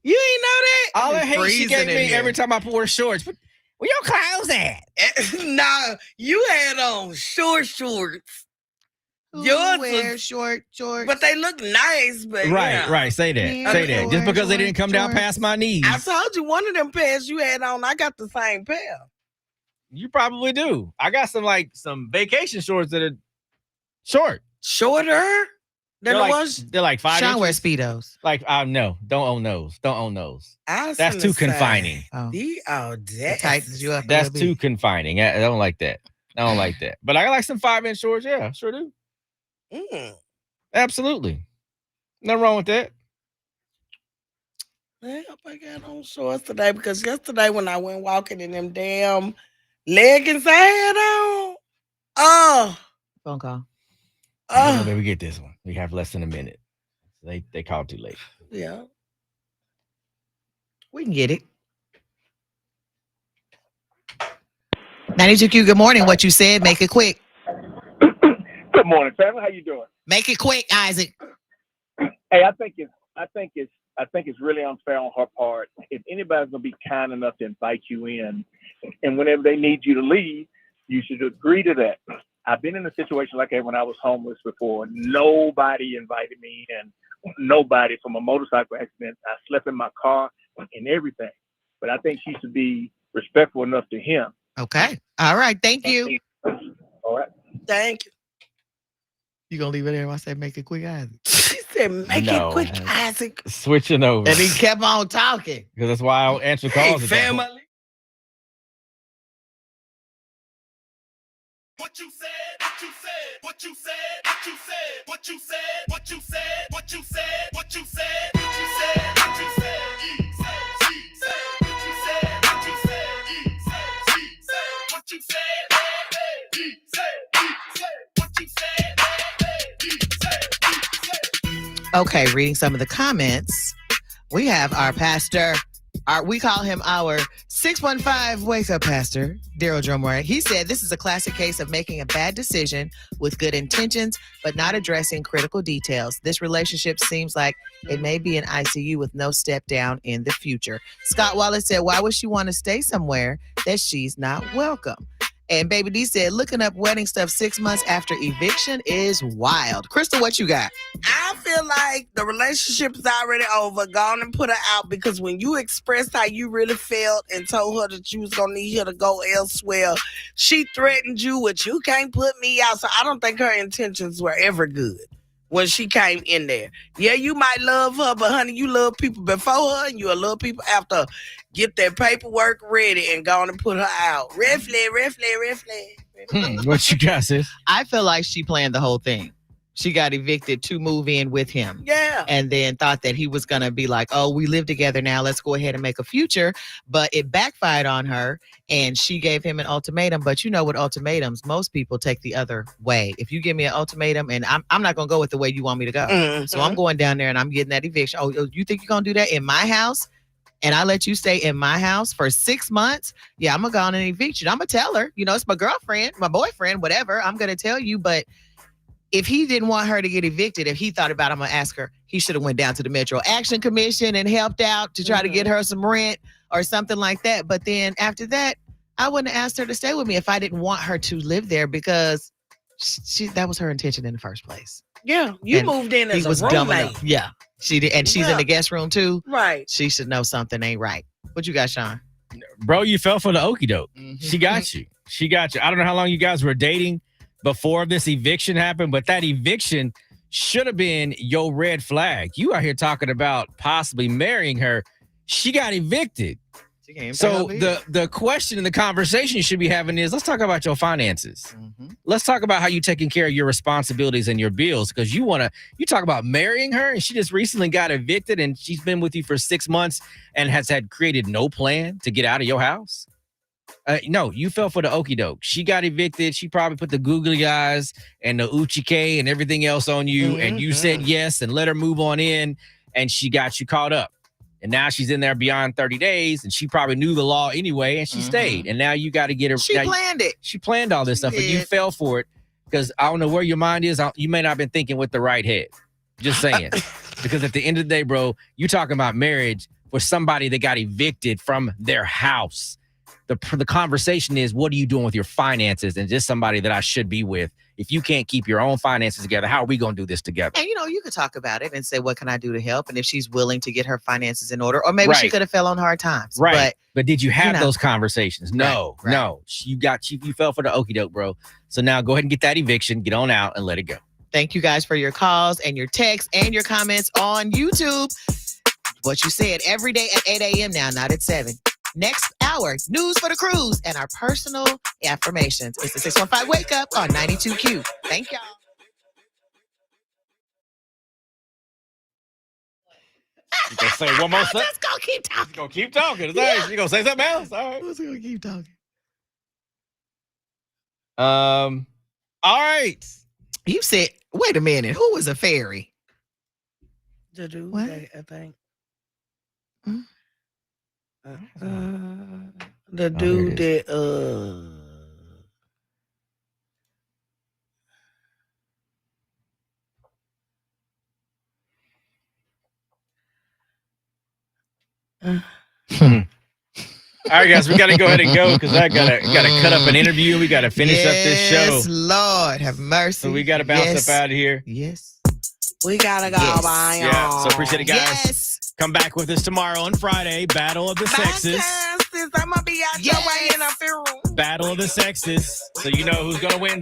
You ain't know that? All the hate she freezing gave in me here. every time I wore shorts. But where your clothes at? Nah, you had on shorts. Yours wear was- shorts. But they look nice, but Right, yeah. right. Say that. Yeah, Say that. Just because they didn't come down shorts. past my knees. I told you one of them pairs you had on, I got the same pair. You probably do. I got some vacation shorts that are short. Shorter than the ones They're like 5 Sean inches. wears Speedos. Like, no, don't own those. Don't own those. I was That's finna too say, confining. Oh. The It audacity. tightens you up. That's a little too bit. confining. I don't like that. I don't like that. But I like some 5-inch shorts. Yeah, sure do. Absolutely. Nothing wrong with that. I hope I got on shorts today because yesterday when I went walking in them damn leggings I had on, Phone call. Oh, baby, get this one. We have less than a minute. They called too late. yeah. We can get it. 92Q, good morning. What you said, make it quick. Good morning, family. How you doing? Make it quick, Isaac. Hey, I think it's really unfair on her part. If anybody's gonna be kind enough to invite you in, and whenever they need you to leave, you should agree to that. I've been in a situation like that when I was homeless before. Nobody invited me in. Nobody from a motorcycle accident. I slept in my car and everything. But I think she should be respectful enough to him. Okay. All right. Thank you. All right. Thank you. You gonna leave it there when I say make it quick, Isaac? She said, make No. it quick, Isaac. Switching over. And he kept on talking. Because that's why I don't answer Hey, calls. at that point. family. what you said, what you said, what you said, what you said, what you said, what you said, what you said, what you said, what you said, what you said, Okay, reading some of the comments. We have our pastor. We call him our 615 Wake Up Pastor, Daryl Drumwright. He said this is a classic case of making a bad decision with good intentions, but not addressing critical details. This relationship seems like it may be an ICU with no step down in the future. Scott Wallace said, why would she want to stay somewhere that she's not welcome? And Baby D said, looking up wedding stuff 6 months after eviction is wild. Crystal, what you got? I feel like the relationship is already over. Go on and put her out, because when you expressed how you really felt and told her that you was going to need her to go elsewhere, she threatened you with, you can't put me out. So I don't think her intentions were ever good when she came in there. Yeah, you might love her, but honey, you love people before her and you'll love people after her. Get that paperwork ready and go on and put her out. Red flag. What you got, sis? I feel like she planned the whole thing. She got evicted to move in with him. Yeah. And then thought that he was going to be like, oh, we live together now. Let's go ahead and make a future. But it backfired on her and she gave him an ultimatum. But you know, with ultimatums, most people take the other way. If you give me an ultimatum and I'm not going to go with the way you want me to go. Mm-hmm. So I'm going down there and I'm getting that eviction. Oh, you think you're going to do that in my house? And I let you stay in my house for 6 months? Yeah, I'm going to go on and evict you. I'm going to tell her, you know, it's my girlfriend, my boyfriend, whatever. I'm going to tell you. But if he didn't want her to get evicted, if he thought about it, I'm going to ask her, he should have went down to the Metro Action Commission and helped out to try to get her some rent or something like that. But then after that, I wouldn't have asked her to stay with me if I didn't want her to live there, because that was her intention in the first place. Yeah, you moved in as a roommate. Yeah, she did, and she's in the guest room too. Right. She should know something ain't right. What you got, Sean? Bro, you fell for the okie doke. Mm-hmm. She got you. She got you. I don't know how long you guys were dating before this eviction happened, but that eviction should have been your red flag. You out here talking about possibly marrying her. She got evicted. So the question and the conversation you should be having is, let's talk about your finances. Mm-hmm. Let's talk about how you taking care of your responsibilities and your bills, because you talk about marrying her and she just recently got evicted and she's been with you for 6 months and has had created no plan to get out of your house. No, you fell for the okie doke. She got evicted. She probably put the googly eyes and the uchike and everything else on you, and you said yes and let her move on in, and she got you caught up. And now she's in there beyond 30 days, and she probably knew the law anyway, and she stayed. And now you got to get her. She planned it. She planned all this stuff, and you fell for it, because I don't know where your mind is. You may not have been thinking with the right head. Just saying. Because at the end of the day, bro, you talking about marriage for somebody that got evicted from their house. The conversation is, what are you doing with your finances? And just somebody that I should be with. If you can't keep your own finances together, how are we going to do this together? And, you know, you could talk about it and say, what can I do to help? And if she's willing to get her finances in order, or maybe she could have fell on hard times. Right. But did you have those conversations? No, Right. no. You fell for the okie doke, bro. So now go ahead and get that eviction, get on out and let it go. Thank you guys for your calls and your texts and your comments on YouTube. What you said every day at 8 a.m. now, not at 7. Next hour, news for the cruise and our personal affirmations. It's the 615 Wake Up on 92Q. Thank y'all. You gonna say one more thing? Let's go keep talking. You gonna keep talking? You gonna say something else? All right. Let's go keep talking. All right. You said, wait a minute, who was a fairy? The dude, What? I think. Hmm? The dude that All right, guys, we got to go ahead and go, because I gotta cut up an interview. We got to finish up this show. Yes, Lord, have mercy. So we got to bounce up out of here. Yes. we gotta go. Yes. Bye, Yeah. y'all. So appreciate it, guys. Yes. Come back with us tomorrow on Friday. Battle of the Sexes. I'm gonna be out your way in a few. Battle of the Sexes. So you know who's gonna win.